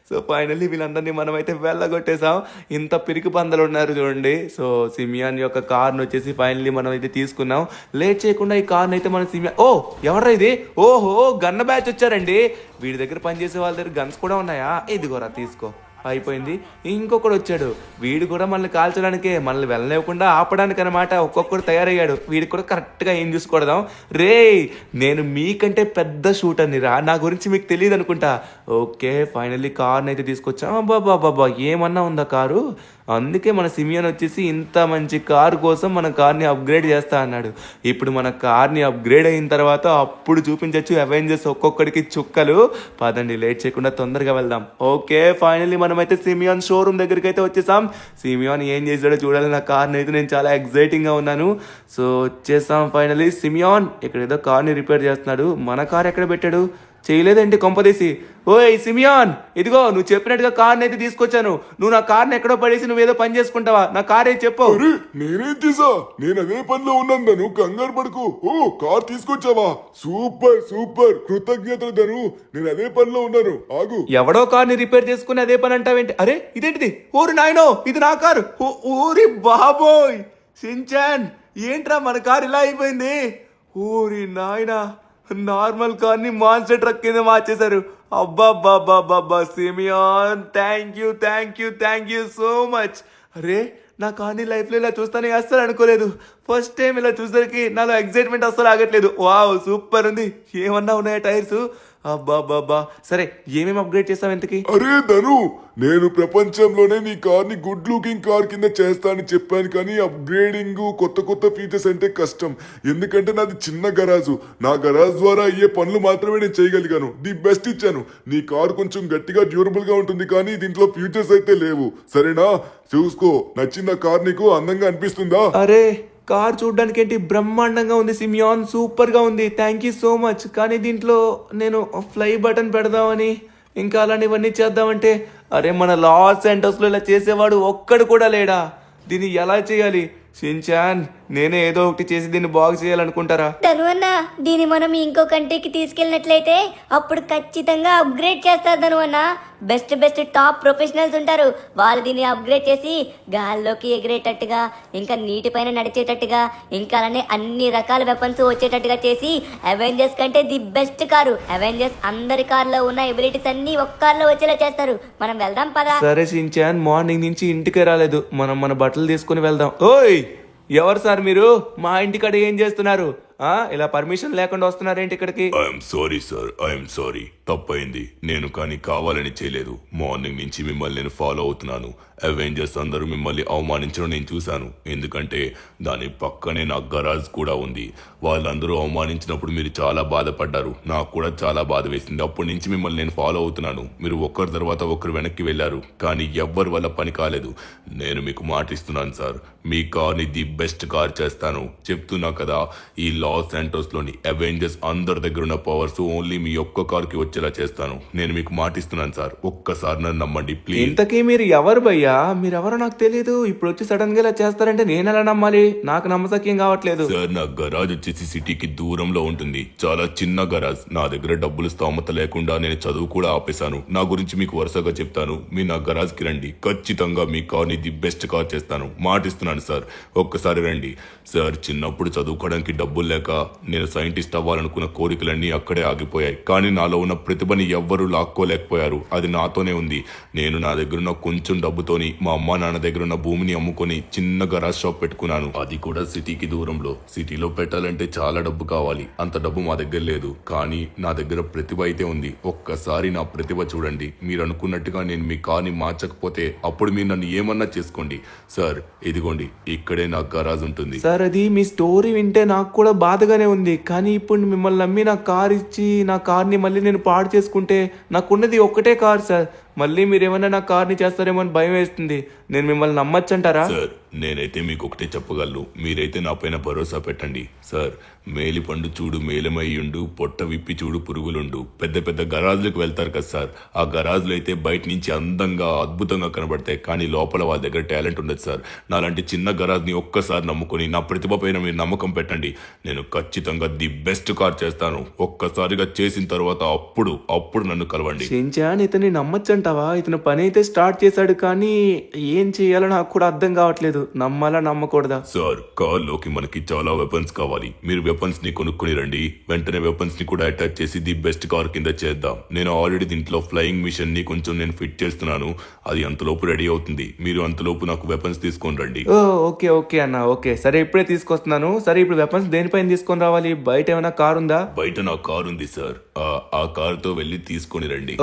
సో ఫైనల్లీ వీళ్ళందరినీ మనం అయితే వెళ్ళగొట్టేసాం. ఇంత పిరికి పందలు ఉన్నారు చూడండి. సో సిమియాన్ యొక్క కార్ను వచ్చేసి ఫైనల్లీ మనం అయితే తీసుకున్నాం. లేట్ చేయకుండా ఈ కార్ను అయితే మన సిమియాన్, ఓ ఎవరా ఇది? ఓహో, గన్న బ్యాచ్ వచ్చారండి. వీడి దగ్గర పనిచేసే వాళ్ళ దగ్గర గన్స్ కూడా ఉన్నాయా? ఇదిగోరా తీసుకో, అయిపోయింది. ఇంకొకడు వచ్చాడు, వీడు కూడా మనల్ని కాల్చడానికే, మనల్ని వెళ్ళలేకుండా ఆపడానికి అనమాట. ఒక్కొక్కడు తయారయ్యాడు. వీడికి కూడా కరెక్ట్గా ఏం చూసుకొడదాం. రే, నేను మీకంటే పెద్ద షూటర్ని రా, నా గురించి మీకు తెలియదు అనుకుంటా. ఓకే, ఫైనల్లీ కార్ని అయితే తీసుకొచ్చాం. బాబా ఏమన్నా ఉందా కారు? అందుకే మన సిమియాన్ వచ్చేసి ఇంత మంచి కారు కోసం మన కార్ని అప్గ్రేడ్ చేస్తా అన్నాడు. ఇప్పుడు మన కార్ని అప్గ్రేడ్ అయిన తర్వాత అప్పుడు చూపించవచ్చు అవెంజర్స్ ఒక్కొక్కడికి చుక్కలు. పదండి, లేట్ చేయకుండా తొందరగా వెళ్దాం. ఓకే, ఫైనల్లీ మనమైతే సిమియాన్ షోరూమ్ దగ్గరికి అయితే వచ్చేసాం. సిమియాన్ ఏం చేసాడో చూడాలి. నా కార్ని అయితే నేను చాలా ఎక్సైటింగ్గా ఉన్నాను. సో వచ్చేసాం ఫైనల్లీ. సిమియాన్ ఇక్కడ ఏదో కార్ని రిపేర్ చేస్తున్నాడు. మన కార్ ఎక్కడ పెట్టాడు? చేయలేదండి కొంపదీసి. ఓయ్ సిమియాన్, ఇదిగో నువ్వు చెప్పినట్టుగా కార్ని అయితే తీసుకొచ్చాను. నువ్వు నా కార్ని ఎక్కడో పడేసి నువ్వేదో పని చేసుకుంటావా? నా కార్ అయితే చెప్పు. నేనేం చేసా? నేను అదే పనిలో ఉన్నాను, నువ్వు కంగారు పడుకు. ఓ, కార్ తీసుకొచ్చావా? సూపర్, కృతజ్ఞతలు ధను. నేను అదే పనిలో ఉన్నాను, ఆగు. ఎవడో కార్ని రిపేర్ చేసుకుని అదే పని అంటావేంటి? అరే ఇదేంటిది? ఓరి నాయనో, ఇది నా కారు. ఓరి బాబోయ్, షిన్చాన్ ఏంట్రా మన కారు ఇలా అయిపోయింది? ఓరి నాయనా, నార్మల్ కార్ని మాన్స్టర్ ట్రక్ కింద మార్చేశారు. అబ్బాబ్బాబ్బాబ్బా సిమియాన్, థ్యాంక్ యూ సో మచ్. అరే నా కార్ని లైఫ్లో ఇలా చూస్తానే అస్సలు అనుకోలేదు. ఫస్ట్ టైం ఇలా చూసరికి నాలో ఎక్సైట్మెంట్ అస్సలు ఆగట్లేదు. వావ్ సూపర్ ఉంది. ఏమన్నా ఉన్నాయా టైర్స్? అబ్బా సరే ఏమేమి అప్గ్రేడ్ చేస్తావు ఇంతకి? అరే ధను, నేను ప్రపంచంలోనే నీ కార్ని గుడ్ లుకింగ్ కార్ కింద చేస్తానని చెప్పాను, కానీ అప్గ్రేడింగ్ కొత్త ఫీచర్స్ అంటే కష్టం. ఎందుకంటే నాది చిన్న గరాజు. నా గరాజ్ ద్వారా అయ్యే పనులు మాత్రమే నేను చేయగలిగాను. ది బెస్ట్ ఇచ్చాను. నీ కార్ కొంచెం గట్టిగా డ్యూరబుల్ గా ఉంటుంది, కానీ దీంట్లో ఫ్యూచర్స్ అయితే లేవు. సరేనా? చూసుకో, నచ్చిన కార్ నీకు అందంగా అనిపిస్తుందా? అరే కార్ చూడడానికి ఏంటి బ్రహ్మాండంగా ఉంది సిమియాన్, సూపర్ గా ఉంది. Thank you so much. కానీ దీంట్లో నేను ఫ్లై బటన్ పెడదామని ఇంకా అలాంటివన్నీ చేద్దామంటే అరే మన లాస్ సెంటర్స్లో ఇలా చేసేవాడు ఒక్కడు కూడా లేడా? దీన్ని ఎలా చేయాలి? షిన్చాన్ నేనే ఏదో ఒకటి చేసి దీన్ని బాగు చేయాలనుకుంటారా? ధనువన్న దీన్ని మనం ఇంకో కంట్రీకి తీసుకెళ్ళినట్లయితే అప్పుడు ఖచ్చితంగా అప్గ్రేడ్ చేస్తారు ధనువన్న. బెస్ట్ టాప్ ప్రొఫెషనల్స్ ఉంటారు. వాళ్ళు దీన్ని అప్గ్రేడ్ చేసి గాల్లోకి ఎగిరేటట్టుగా, ఇంకా నీటిపైన నడిచేటట్టుగా, ఇంకా అలానే అన్ని రకాల వెపన్స్ వచ్చేటట్టుగా చేసి అవెంజర్స్ కంటే ది బెస్ట్ కారు. అవెంజర్స్ అందరి కార్లో ఉన్న ఎబిలిటీస్ అన్ని ఒక్క కార్లో వచ్చేలా చేస్తారు. మనం వెళ్దాం పదా. సరే షిన్చాన్, మార్నింగ్ నుంచి ఇంటికి రాలేదు. మనం మన బట్టలు తీసుకుని వెళ్దాం. ఓయ్ ఎవరు సార్ మీరు? మా ఇంటికాడ ఏం చేస్తున్నారు? ఇలా పర్మిషన్ లేకుండా వస్తున్నారేంటి ఇక్కడికి? I'm sorry sir, I'm sorry. తప్పైంది. నేను కానీ కావాలని చేయలేదు. మార్నింగ్ నుంచి మిమ్మల్ని నేను ఫాలో అవుతున్నాను. అవెంజర్స్ అందరూ మిమ్మల్ని అవమానించడం నేను చూశాను. ఎందుకంటే దాని పక్కనే నా గరాజ్ కూడా ఉంది. వాళ్ళందరూ అవమానించినప్పుడు మీరు చాలా బాధపడ్డారు. నాకు కూడా చాలా బాధ వేసింది. అప్పటి నుంచి మిమ్మల్ని నేను ఫాలో అవుతున్నాను. మీరు ఒకరి తర్వాత ఒకరు వెనక్కి వెళ్ళారు, కానీ ఎవ్వరి వల్ల పని కాలేదు. నేను మీకు మాటిస్తున్నాను సార్, మీ కార్ని ది బెస్ట్ కార్ చేస్తాను. చెప్తున్నా కదా, ఈ లాస్ శాంటోస్ లోని అవెంజర్స్ అందరి దగ్గర ఉన్న పవర్స్ ఓన్లీ మీ ఒక్క కార్ కి వచ్చేలా చేస్తాను. నేను మీకు మాటిస్తున్నాను సార్, ఒక్కసారి నన్ను నమ్మండి ప్లీజ్. ఇంతకీ మీరు ఎవరు భయ్యా? మీరెవరో నాకు తెలియదు. ఇప్పుడు వచ్చి సడన్ గా ఇలా చేస్తారంటే నేను ఎలా నమ్మాలి? నాకు నమ్మసక్యం కావట్లేదు. సార్ నా గరాజ్ వచ్చేసి సిటీకి దూరంలో ఉంటుంది. చాలా చిన్న గరాజ్. నా దగ్గర డబ్బులు స్తోమత లేకుండా నేను చదువు కూడా ఆపేశాను. నా గురించి మీకు వరుసగా చెప్తాను. మీ నా గరాజ్ కి రండి. ఖచ్చితంగా మీ కార్ ని ది బెస్ట్ కార్ చేస్తాను. మాటిస్తున్నాను సార్, ఒక్కసారి రండి. సార్ చిన్నప్పుడు చదువుకోవడానికి డబ్బులు లేక నేను సైంటిస్ట్ అవ్వాలనుకున్న కోరికలన్నీ అక్కడే ఆగిపోయాయి. కానీ నాలో ఉన్న ప్రతిభని ఎవ్వరూ లాక్కోలేకపోయారు. అది నాతోనే ఉంది. నేను నా దగ్గర ఉన్న కొంచెం డబ్బుతోని మా అమ్మా నాన్న దగ్గర ఉన్న భూమిని అమ్ముకొని చిన్న గరాజ్ షాప్ పెట్టుకున్నాను. అది కూడా సిటీకి దూరంలో. సిటీలో పెట్టాలంటే చాలా డబ్బు కావాలి. అంత డబ్బు మా దగ్గర లేదు. కానీ నా దగ్గర ప్రతిభ అయితే ఉంది. ఒక్కసారి నా ప్రతిభ చూడండి. మీరు అనుకున్నట్టుగా నేను మీ కార్ని మార్చకపోతే అప్పుడు మీరు నన్ను ఏమన్నా చేసుకోండి. సార్ ఇదిగోండి, ఇక్కడే నా గరాజ్ ఉంటుంది. సార్ అది మీ స్టోరీ వింటే నాకు కూడా బాధగానే ఉంది. కానీ ఇప్పుడు మిమ్మల్ని నమ్మి నా కార్ ఇచ్చి నా కార్ని మళ్ళీ నేను పాడు చేసుకుంటే నాకున్నది ఒక్కటే కార్ సార్. మళ్ళీ మీరేమన్నా నా కార్ని చేస్తారేమో అని భయం వేస్తుంది. నేను మిమ్మల్ని నమ్మచ్చంటారా? సార్ నేనైతే మీకు ఒకటే చెప్పగలను. మీరైతే నా పైన భరోసా పెట్టండి. సార్ మేలి పండు చూడు మేలమయ్యుండు, పొట్ట విప్పి చూడు పురుగులుండు. పెద్ద గరాజులకు వెళ్తారు కదా సార్, ఆ గరాజులు అయితే బయట నుంచి అందంగా అద్భుతంగా కనబడతాయి, కానీ లోపల వాళ్ళ దగ్గర టాలెంట్ ఉండదు సార్. నాలాంటి చిన్న గరాజ్ని ఒక్కసారి నమ్ముకొని నా ప్రతిభ పైన మీరు నమ్మకం పెట్టండి. నేను ఖచ్చితంగా ది బెస్ట్ కార్ చేస్తాను. ఒక్కసారిగా చేసిన తర్వాత అప్పుడు నన్ను కలవండి. షిన్చాన్ ఇతన్ని నమ్మచ్చంటావా? ఇతను పని అయితే స్టార్ట్ చేశాడు, కానీ ఏం చేయాలో నాకు కూడా అర్థం కావట్లేదు. నమ్మాలా నమ్మకూడదా? సార్ కార్లోకి మనకి చాలా వెపన్స్ కావాలి. మీరు వెపన్స్ ని కొనుక్కుని రండి. వెంటనే వెపన్స్ ని కూడా అటాచ్ చేసి ది బెస్ట్ కార్ కింద చేద్దాం. నేను ఆల్రెడీ దీంట్లో ఫ్లయింగ్ మిషన్ ని కొంచెం నేను ఫిట్ చేస్తున్నాను. అది అంతలోపు రెడీ అవుతుంది. మీరు అంతలోపు నాకు వెపన్స్ తీసుకొని రండి. ఓకే అన్న, ఓకే సరే ఇప్పుడే తీసుకొస్తున్నాను. సరే ఇప్పుడు వెపన్స్ దేనిపైన తీసుకొని రావాలి? బయట ఏమైనా కార్ ఉందా? బయట నా కార్ ఉంది సార్, ఆ కార్ తో వెళ్ళి తీసుకొని రండి.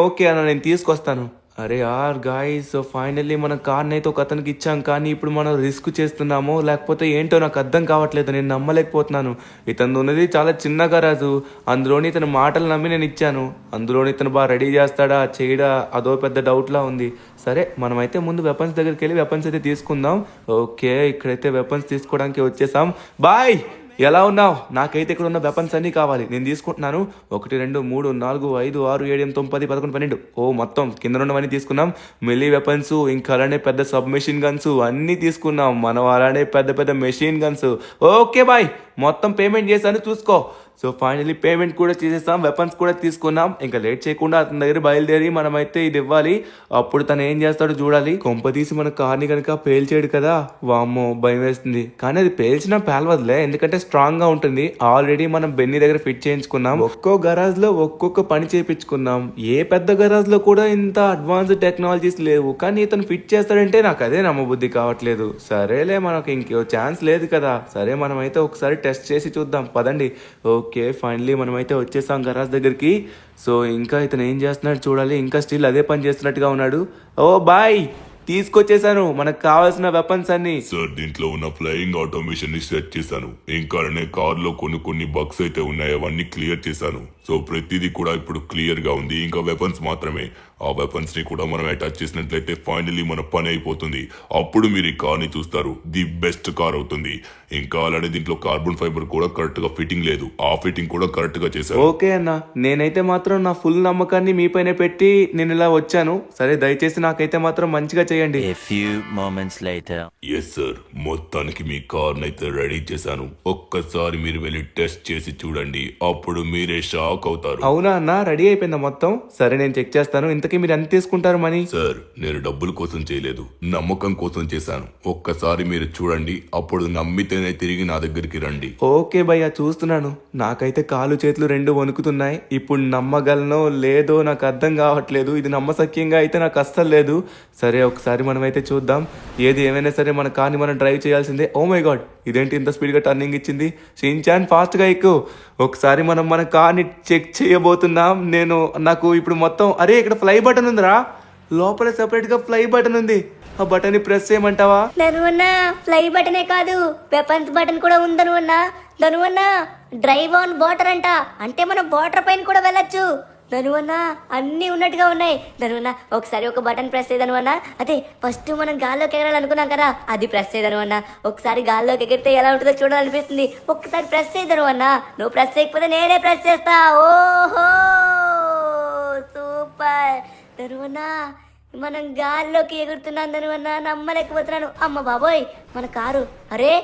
ఓకే అన్న, నేను తీసుకొస్తాను. అరే యార్ గాయ్స్, ఫైనల్లీ మన కార్ని అయితే ఒక అతనికి ఇచ్చాం, కానీ ఇప్పుడు మనం రిస్క్ చేస్తున్నాము లేకపోతే ఏంటో నాకు అర్థం కావట్లేదు. నేను నమ్మలేకపోతున్నాను. ఇతను ఉన్నది చాలా చిన్న గరాజు. అందులోని ఇతని మాటలు నమ్మి నేను ఇచ్చాను. అందులోని ఇతను బాగా రెడీ చేస్తాడా చేయడా అదో పెద్ద డౌట్లా ఉంది. సరే మనమైతే ముందు వెపన్స్ దగ్గరికి వెళ్ళి వెపన్స్ అయితే తీసుకుందాం. ఓకే ఇక్కడైతే వెపన్స్ తీసుకోవడానికి వచ్చేసాం. బాయ్, ఎలా ఉన్నావు? నాకైతే ఇక్కడ ఉన్న వెపన్స్ అన్నీ కావాలి. నేను తీసుకుంటున్నాను. 1 2 3 4 5 6 7 8 9 10 11 12 మొత్తం కింద ఉన్నవన్నీ తీసుకున్నాం. మెలీ వెపన్స్, ఇంకా అలానే పెద్ద సబ్ మెషిన్ గన్స్ అన్నీ తీసుకున్నాం. మనం అలానే పెద్ద మెషిన్ గన్స్. ఓకే బాయ్, మొత్తం పేమెంట్ చేశాను చూసుకో. సో ఫైనలీ పేమెంట్ కూడా చేసేస్తాం, వెపన్స్ కూడా తీసుకున్నాం. ఇంకా లేట్ చేయకుండా అతని దగ్గర బయలుదేరి మనమైతే ఇది ఇవ్వాలి. అప్పుడు తను ఏం చేస్తాడో చూడాలి. కొంపదీసి మన కార్ని కనుక పేల్చేయడు కదా, వామ్మో భయం వేస్తుంది. కానీ అది పేల్చినా పేలవదులే, ఎందుకంటే స్ట్రాంగ్ గా ఉంటుంది. ఆల్రెడీ మనం బెన్నీ దగ్గర ఫిట్ చేయించుకున్నాం. ఒక్కో గరాజ్ లో ఒక్కొక్క పని చేయించుకున్నాం. ఏ పెద్ద గరాజ్ లో కూడా ఇంత అడ్వాన్స్ టెక్నాలజీస్ లేవు, కానీ ఇతను ఫిట్ చేస్తాడంటే నాకు అదే నమ్మబుద్ధి కావట్లేదు. సరేలే, మనకు ఇంకో ఛాన్స్ లేదు కదా. సరే మనమైతే ఒకసారి టెస్ట్ చేసి చూద్దాం పదండి. ఓకే ఫైనలీ మనమైతే వచ్చేసాం గరాజ్ దగ్గరికి. సో ఇంకా ఇతను ఏం చేస్తున్నాడు చూడాలి. ఇంకా స్టిల్ అదే పని చేస్తున్నట్టుగా ఉన్నాడు. ఓ బాయ్, తీసుకొచ్చేసాను మనకు కావాల్సిన వెపన్స్ అన్ని. సార్, దీంట్లో ఉన్న ఫ్లయింగ్ ఆటోమేషన్ ని సెట్ చేశాను. ఇంకా కార్ లో కొన్ని బగ్స్ అయితే ఉన్నాయి, అవన్నీ క్లియర్ చేశాను. సో ప్రతిదీ కూడా ఇప్పుడు క్లియర్ గా ఉంది. ఇంకా వెపన్స్ మాత్రమే. ఆ వెపన్స్ ని కూడా మనం అటాచ్ చేసినట్లయితే ఫైనలీ మన పని అయిపోతుంది. అప్పుడు మీరు ఈ కార్ ని చూస్తారు, ది బెస్ట్ కార్ అవుతుంది. ఇంకా అలానే దీంట్లో కార్బన్ ఫైబర్ కూడా కరెక్ట్ గా ఫిట్టింగ్ లేదు, ఆ ఫిట్టింగ్ కూడా కరెక్ట్ గా చేశారు. ఓకే అన్న, నేనైతే మాత్రం నా ఫుల్ నమ్మకాన్ని మీపైనే పెట్టి నేను ఇలా వచ్చాను. సరే దయచేసి నాకైతే మాత్రం మంచిగా చేయండి. A few moments later. Yes sir, మొత్తానికి మీ కార్ అయితే రెడీ చేశాను. ఒక్కసారి మీరు వెళ్ళి టెస్ట్ చేసి చూడండి, అప్పుడు మీరే షాక్ అవుతారు. అవునా అన్న, రెడీ అయిపోయిందా మొత్తం? సరే నేను చెక్ చేస్తాను. ఇంతకీ మీరు ఎంత తీసుకుంటారు మనీ? సార్, నేను డబ్బుల కోసం చేయలేదు, నమ్మకం కోసం చేశాను. ఒక్కసారి మీరు చూడండి, అప్పుడు నమ్మితేనే తిరిగి నా దగ్గరికి రండి. ఓకే భయ్యా, చూస్తున్నాను. నాకైతే కాలు చేతులు రెండు వణుకుతున్నాయి. ఇప్పుడు నమ్మగలనో లేదో నాకు అర్థం కావట్లేదు. ఇది నమ్మసక్యంగా అయితే నాకు అస్సలు లేదు. సరే ఒకసారి మనమైతే చూద్దాం. ఏది ఏమైనా సరే మన కార్ని మనం డ్రైవ్ చేయాల్సిందే. ఓ మై గాడ్, ఇదేంటి ఇంత స్పీడ్గా టర్నింగ్ ఇచ్చింది? షిన్చాన్ ఫాస్ట్గా ఎక్కువ. ఒకసారి మనం మన కార్ని చెక్ చేయబోతున్నాం. నాకు ఇప్పుడు మొత్తం అరే ఇక్కడ ఫ్లై బటన్ ఉందిరా, లోపల సెపరేట్ గా ఫ్లై బటన్ ఉంది. ఆ బటన్ ని ప్రెస్ చేయమంటావా? ధనువన్నా ఫ్లై బటనే కాదు, వెపన్స్ బటన్ కూడా ఉంది ధనువన్నా. ధనువన్నా డ్రైవ్ ఆన్ వాటర్ అంట, అంటే మనం వాటర్ పైన కూడా వెళ్ళొచ్చు. ధనువన్నా అన్నీ ఉన్నట్టుగా ఉన్నాయి. ధనువన్నా ఒకసారి ఒక బటన్ ప్రెస్ చేయి ధనువన్నా. అదే ఫస్ట్ మనం గాల్లోకి ఎగరాలనుకున్నాం కదా, అది ప్రెస్ చేయి ధనువన్నా. ఒకసారి గాల్లోకి ఎగిరితే ఎలా ఉంటుందో చూడాలనిపిస్తుంది. ఒక్కసారి ప్రెస్ చేయి ధనువన్నా. నువ్వు ప్రెస్ చేయకపోతే నేనే ప్రెస్ చేస్తా. ఓహో సూపర్ ధనువన్నా, మనం గాల్లోకి ఎగురుతున్నాం ధనువన్నా. నమ్మలేకపోతున్నాను. అమ్మ బాబోయ్, మన కారు అరే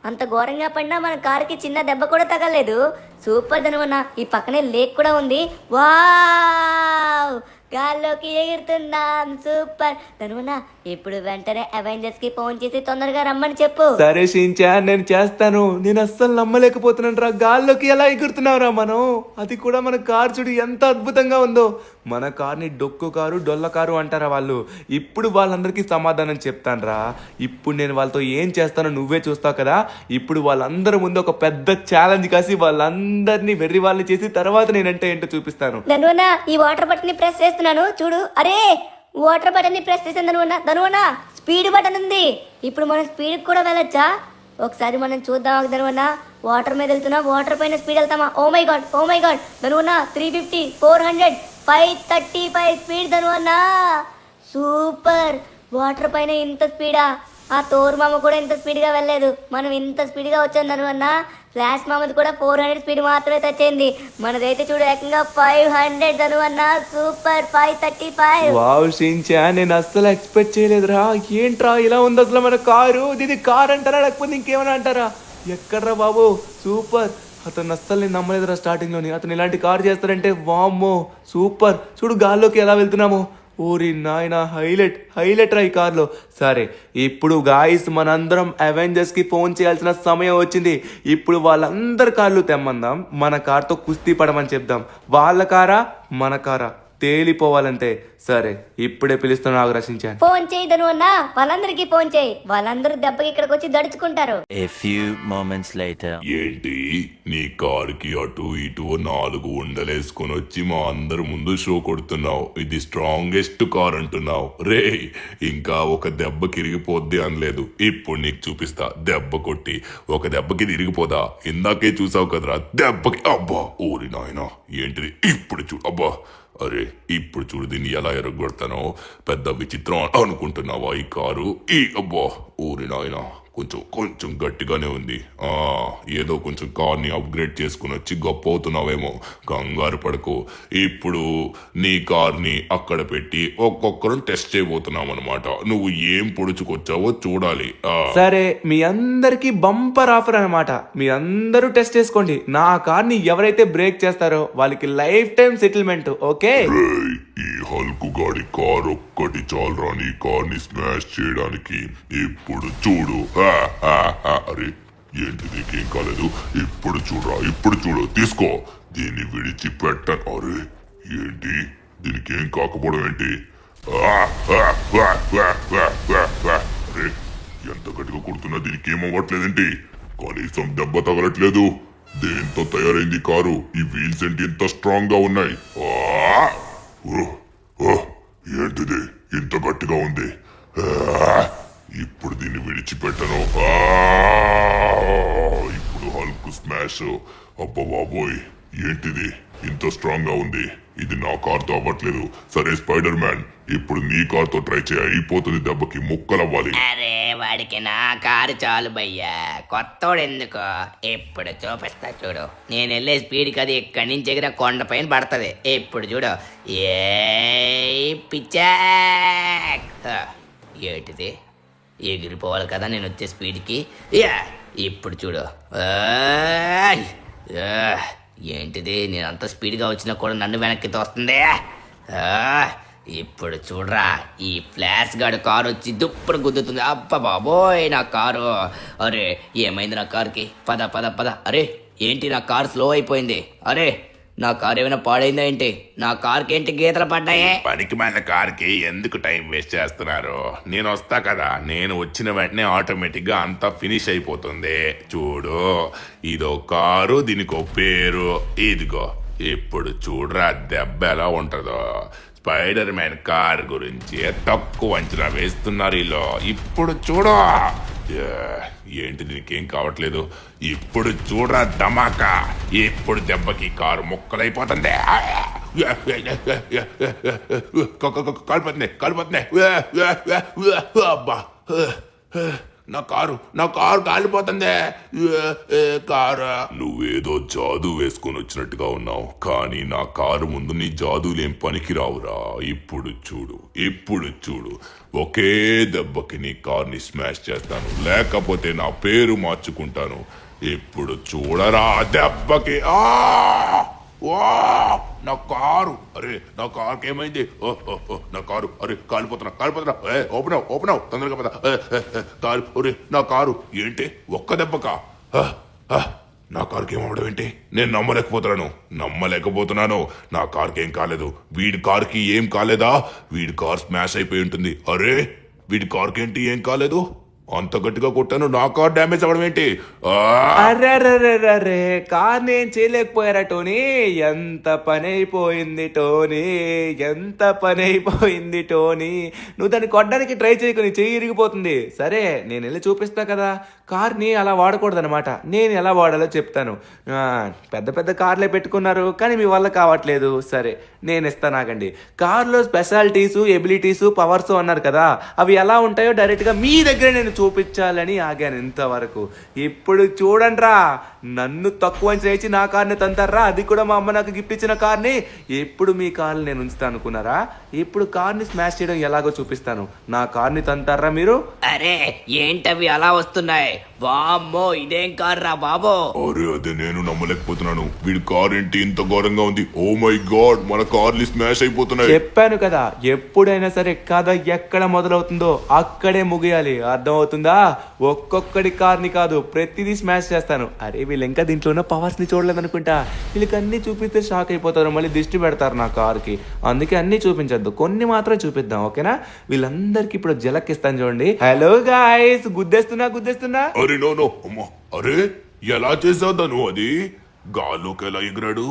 అంత ఘోరంగా పడినా మన కారుకి చిన్న దెబ్బ కూడా తగలేదు. సూపర్ ధనువన్నా. ఈ పక్కనే లేక్ కూడా ఉంది. వావ్, గాల్లోకి ఎగురుతున్నాం. సూపర్ ధనువన్నా. ఇప్పుడు వెంటనే అవెంజర్స్ కి ఫోన్ చేసి తొందరగా రమ్మని చెప్పు. సరే షిన్చాన్, నేను చేస్తాను. నేను అస్సలు నమ్మలేకపోతున్నాను రా, గాల్లోకి ఎలా ఎగురుతున్నావురా మనం. అది కూడా మన కారు చూడు ఎంత అద్భుతంగా ఉందో. మన కార్ని డొక్కు కారు డొల్ల కారు అంటారా వాళ్ళు. ఇప్పుడు వాళ్ళందరికీ సమాధానం చెప్తాను రా. ఇప్పుడు నేను వాళ్ళతో ఏం చేస్తానో నువ్వే చూస్తావు కదా. ఇప్పుడు వాళ్ళందరి ముందు ఒక పెద్ద ఛాలెంజ్ కాసి వాళ్ళందరినీ వెర్రి వాళ్ళని చేసి తర్వాత నేనంటే ఏంటో చూపిస్తాను. ధనువన్నా ఈ వాటర్ బటన్ ని ప్రెస్ చేస్తున్నాను చూడు. అరే వాటర్ బటన్ ని ప్రెస్ చేసాను ధనువన్నా. ధనువన్నా స్పీడ్ బటన్ ఉంది, ఇప్పుడు మనం స్పీడ్ కూడా వెళ్ళొచ్చా? ఒకసారి మనం చూద్దాం ధనువన్నా. వాటర్ మీద వెళ్తున్నా, వాటర్ పైన స్పీడ్ వెళ్తామా? ఓ మై గాడ్ ధనువన్నా 350, 400, 535 స్పీడ్ ధనువన్నా. సూపర్, వాటర్ పైన ఇంత స్పీడా? ఆ తోరు మామ కూడా ఇంత స్పీడ్గా వెళ్ళలేదు, మనం ఇంత స్పీడ్గా వచ్చాం ధనువన్నా. ఫ్లాష్ మామది కూడా 400 స్పీడ్ మాత్రమే తెచ్చింది. మనదైతే చూడు ఏకంగా 500 ధనువన్నా. సూపర్, 535. వావ్ షిన్చాన్, నేను అస్సలు ఎక్స్పెక్ట్ చేయలేదురా. ఏంట్రా ఇలా ఉంది అసలు మన కారు? ఇది కార్ అంటారా లేకపోతే ఇంకేమైనా అంటారా? ఎక్కడ్రా బాబు, సూపర్. అతను అస్సలు నేను నమ్మలేదురా స్టార్టింగ్లోని. అతను ఇలాంటి కార్ చేస్తారంటే వామ్మో సూపర్. చూడు గాల్లోకి ఎలా వెళ్తున్నామో. ఓరి నాయన, హైలైట్ రా ఈ కార్లో. సరే ఇప్పుడు గాయస్ మనందరం అవెంజర్స్ కి ఫోన్ చేయాల్సిన సమయం వచ్చింది. ఇప్పుడు వాళ్ళందరి కార్లు తెమ్మందాం, మన కార్తో కుస్తీ పడమని చెప్దాం. వాళ్ళ కారా మన కారా తేలిపోవాలంటే. సరే ఇప్పుడే పిలుస్తున్నా, ఆగు రచించాను. ఫోన్ చేయి ధనువన్నా, వాళ్ళందరికీ ఫోన్ చేయి. వాళ్ళందరూ దెబ్బకి ఇక్కడికి వచ్చి దడుచుకుంటారు. A few moments later. ఏంటి, నీ కారుకి అటు ఇటు 4 ఉండలేసుకొని వచ్చి మా అందరి ముందు షో కొడుతున్నావు. ఇది స్ట్రాంగెస్ట్ కార్ అంటున్నావు. రే, ఇంకా ఒక దెబ్బకి ఇరిగిపోద్ది అనలేదు. ఇప్పుడు నీకు చూపిస్తా. దెబ్బ కొట్టి ఒక దెబ్బకి ఇరిగిపోదా? ఇందాకే చూసావు కదరా దెబ్బకి. అబ్బా ఓరి నాయనా, ఏంటిది ఇప్పుడు చూడు. అబ్బా అరే ఇప్పుడు చూడు దీన్ని ఎలా ఎరగొడతానో. పెద్ద విచిత్రం అనుకుంటున్నావా ఈ కారు? ఈ అబ్బా ఊరి నాయన, కొంచెం గట్టిగానే ఉంది. ఏదో కొంచెం కార్ని అప్గ్రేడ్ చేసుకుని వచ్చి గొప్ప అవుతున్నావేమో. కంగారు పడకు. ఇప్పుడు నీ కార్ని అక్కడ పెట్టి ఒక్కొక్కరు టెస్ట్ చేయబోతున్నాం అనమాట. నువ్వు ఏం పొడుచుకొచ్చావో చూడాలి. సరే, మీ అందరికి బంపర్ ఆఫర్ అన్నమాట. మీ అందరూ టెస్ట్ చేసుకోండి. నా కార్ని ఎవరైతే బ్రేక్ చేస్తారో వాళ్ళకి లైఫ్ టైం సెటిల్మెంట్. ఓకే, రేయ్, ఈ హల్కు గాడి కార్ ఒక్కటి చాలరా నీ కార్ని స్మాష్ చేయడానికి. ఇప్పుడు చూడు. అరే ఏంటి, నీకేం కాలేదు? ఇప్పుడు చూడరా, ఇప్పుడు చూడు. తీసుకో, దీన్ని విడిచిపెట్ట. అరే ఏంటి, దీనికి ఏం కాకపోవడం ఏంటి? అరే ఎంత గట్టిగా కొడుతున్నా దీనికి ఏమవ్వట్లేదేంటి? కనీసం దెబ్బ తగలట్లేదు. దేంతో తయారైంది కారు? ఈ వీల్స్ ఏంటి ఎంత స్ట్రాంగ్ గా ఉన్నాయి? ఏంటిది ఇంత గట్టిగా ఉంది? ఇప్పుడు దీన్ని విడిచిపెట్టను. ఇప్పుడు హల్క్ స్మాష్. అబ్బా బాబోయ్, ఏంటిది ఇంత స్ట్రాంగ్ గా ఉంది? ఇది నా కార్తో అవ్వట్లేదు. సరే స్పైడర్ మ్యాన్, ఇప్పుడు నీ కార్తో ట్రై చేయ. అయిపోతుంది, దెబ్బకి ముక్కలవ్వాలి. అరే వాడికి నా కారు చాలు భయ్యా, కొత్తోడు ఎందుకు? ఇప్పుడు చూపిస్తా చూడు. నేను వెళ్ళే స్పీడ్కి అది ఇక్కడి నుంచి ఎగిన కొండ పైన పడుతుంది. ఇప్పుడు చూడు. ఏ పిచ్చాక్! ఏంటిది, ఎగిరిపోవాలి కదా నేను వచ్చే స్పీడ్కి. ఇప్పుడు చూడు. ఏంటిది, నేను అంత స్పీడ్గా వచ్చినా కూడా నన్ను వెనక్కి తోస్తుంది. ఇప్పుడు చూడరా, ఈ ఫ్లాష్ గార్డ్ కారు వచ్చి దుప్పుడు గుద్దుతుంది. అబ్బా బాబోయ్ నా కారు! అరే ఏమైంది నా కారుకి? పద పద పద. అరే ఏంటి, నా కారు స్లో అయిపోయింది. అరే నా కారు ఏమైనా పాడైందా ఏంటి? నా కారుకి ఏంటి గీతలు పడ్డాయే? పనికి మన కార్కి ఎందుకు టైం వేస్ట్ చేస్తున్నారు? నేను వస్తా కదా. నేను వచ్చిన వెంటనే ఆటోమేటిక్ గా అంతా ఫినిష్ అయిపోతుంది. చూడు, ఇదో కారు, దీనికో పేరు. ఇదిగో ఇప్పుడు చూడరా దెబ్బ ఎలా ఉంటుందో. స్పైడర్ మ్యాన్ కార్ గురించి తక్కువ అంచనా వేస్తున్నారు వీళ్ళు. ఇప్పుడు చూడు. ఏంటి, దీనికి ఏం కావట్లేదు? ఇప్పుడు చూడరా ధమాకా. ఇప్పుడు దెబ్బకి కారు ముక్కలైపోతుంది. కాలిపోతుంది. అబ్బా, నా కారు కాలిపోతుంది. కారు, నువ్వేదో జాదు వేసుకొని వచ్చినట్టుగా ఉన్నావు, కానీ నా కారు ముందు నీ జాదులేం పనికిరావురా. ఇప్పుడు చూడు, ఒకే దెబ్బకి నీ కార్ని స్మాష్ చేస్తాను, లేకపోతే నా పేరు మార్చుకుంటాను. ఇప్పుడు చూడరా దెబ్బకి. నా కారు! అరే నా కారుకి ఏమైంది? నా కారు! అరే కాలిపోతున్నా. ఓపెన్ అవు తొందరగా పద. కారు! ఒరే నా కారు ఏంటి ఒక్క దెబ్బకా? నా కారుకి ఏమవడం ఏంటి? నేను నమ్మలేకపోతున్నాను. నా కారుకి ఏం కాలేదు. వీడి కారుకి ఏం కాలేదా? వీడి కారు స్మాష్ అయిపోయి ఉంటుంది. అరే వీడి కారుకి ఏంటి ఏం కాలేదు? అంత గట్టిగా కొట్టాను, నా కార్ డ్యామేజ్ అవ్వడం ఏంటి? అరే కార్ నేను చేయలేకపోయారా టోనీ? ఎంత పని అయిపోయింది టోనీ. నువ్వు దాన్ని కొట్టడానికి ట్రై చేయకుని చెయ్యి ఇరిగిపోతుంది. సరే నేను వెళ్ళి చూపిస్తా కదా. కార్ని అలా వాడకూడదనమాట. నేను ఎలా వాడాలో చెప్తాను. పెద్ద పెద్ద కార్లే పెట్టుకున్నారు, కానీ మీ వల్ల కావట్లేదు. సరే నేను ఇస్తాను, ఆగండి. కార్లో స్పెషాలిటీసు, ఎబిలిటీసు, పవర్స్ అన్నారు కదా, అవి ఎలా ఉంటాయో డైరెక్ట్గా మీ దగ్గర నేను చూపించాలని ఆగాను ఇంతవరకు. ఇప్పుడు చూడండిరా, నన్ను తక్కువ చేసి నా కార్ని తంతారా? అది కూడా మా అమ్మ నాకు గిఫ్ట్ ఇచ్చిన కార్ని. ఎప్పుడు మీ కార్ని నేను ఉంచుతాను అనుకున్నారా? ఇప్పుడు కార్ని స్మాష్ చేయడం ఎలాగో చూపిస్తాను. నా కార్ని తంతారా మీరు? అరే ఏంటవి అలా వస్తున్నాయి? వామ్మో, ఇదేం కార్ రా బాబో! అరే అదే నేను నమ్మలేకపోతున్నాను. వీడి కార్ ఏంటి ఇంత ఘోరంగా ఉంది? ఓ మై గాడ్, మన కార్లు స్మాష్ అయిపోతున్నాయి. చెప్పాను కదా, ఎప్పుడైనా సరే కథ ఎక్కడ మొదలవుతుందో అక్కడే ముగియాలి. అర్థమవుతుందా? ఒక్కొక్కడి కార్ని కాదు, ప్రతిదీ స్మాష్ చేస్తాను. అరే వీళ్ళు ఇంకా దీంట్లో ఉన్న పవర్స్ ని చూడలేదనుకుంటా. వీళ్ళకి అన్ని చూపిస్తే షాక్ అయిపోతారు, మళ్ళీ దిష్టి పెడతారు నా కార్కి. అందుకే అన్ని చూపించద్దు, కొన్ని మాత్రం చూపిద్దాం. ఓకేనా? వీళ్ళందరికి ఇప్పుడు జలక్కిస్తాను చూడండి. హలో గాయ్స్, గుద్దేస్తున్నా. అరే నో అమ్మా, అరే ఎలా చేసావు నువ్వు? అది గాల్లోకి ఎలా ఎగిరాడు?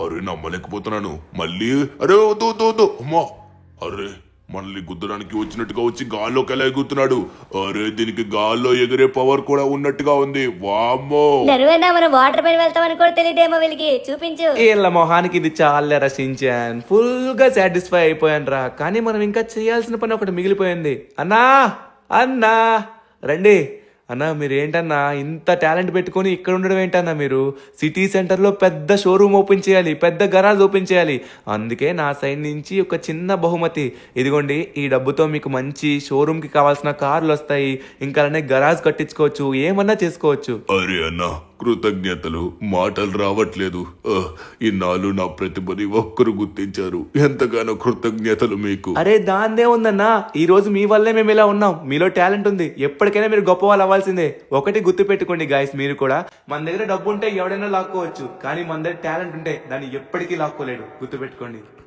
అరే నమ్మలేకపోతున్నాను. మళ్ళీ అరే వద్దు అమ్మా. అరే మనల్ని గుద్దడానికి వచ్చినట్టుగా వచ్చి గాల్లోకి ఎలా ఎగురుతున్నాడు? అరే దీనికి గాల్లో ఎగిరే పవర్ కూడా ఉన్నట్టుగా ఉంది. వామ్మో, మనం వాటర్ పైన వెళ్తామని కూడా తెలియదేమో వీళ్ళకి. చూపించు. వీళ్ళ మొహానికి ఇది చాలా రసించాను. ఫుల్ గా సాటిస్ఫై అయిపోయాను రా. కానీ మనం ఇంకా చేయాల్సిన పని ఒకటి మిగిలిపోయింది. అన్నా రండి. అన్నా మీరు ఏంటన్నా ఇంత టాలెంట్ పెట్టుకొని ఇక్కడ ఉండడం ఏంటన్నా మీరు సిటీ సెంటర్లో పెద్ద షోరూమ్ ఓపెన్ చేయాలి, పెద్ద గరాజ్ ఓపెన్ చేయాలి. అందుకే నా సైడ్ నుంచి ఒక చిన్న బహుమతి ఇదిగోండి. ఈ డబ్బుతో మీకు మంచి షోరూమ్కి కావాల్సిన కార్లు వస్తాయి, ఇంకా అలానే గరాజ్ కట్టించుకోవచ్చు, ఏమన్నా చేసుకోవచ్చు. అరే అన్నా కృతజ్ఞతలు, మాటలు రావట్లేదు. ఇన్నాళ్ళు నా ప్రతిభని ఒక్కరు గుర్తించారు. ఎంతగానో కృతజ్ఞతలు మీకు. అరే దాందే ఉందన్నా, ఈ రోజు మీ వల్లే మేము ఇలా ఉన్నాం. మీలో టాలెంట్ ఉంది, ఎప్పటికైనా మీరు గొప్ప వాళ్ళు అవ్వాల్సిందే. ఒకటి గుర్తు పెట్టుకోండి గాయస్, మీరు కూడా మన దగ్గర డబ్బు ఉంటే ఎవడైనా లాక్కోవచ్చు, కానీ మన దగ్గర టాలెంట్ ఉంటే దాన్ని ఎప్పటికీ లాక్కోలేడు. గుర్తు పెట్టుకోండి.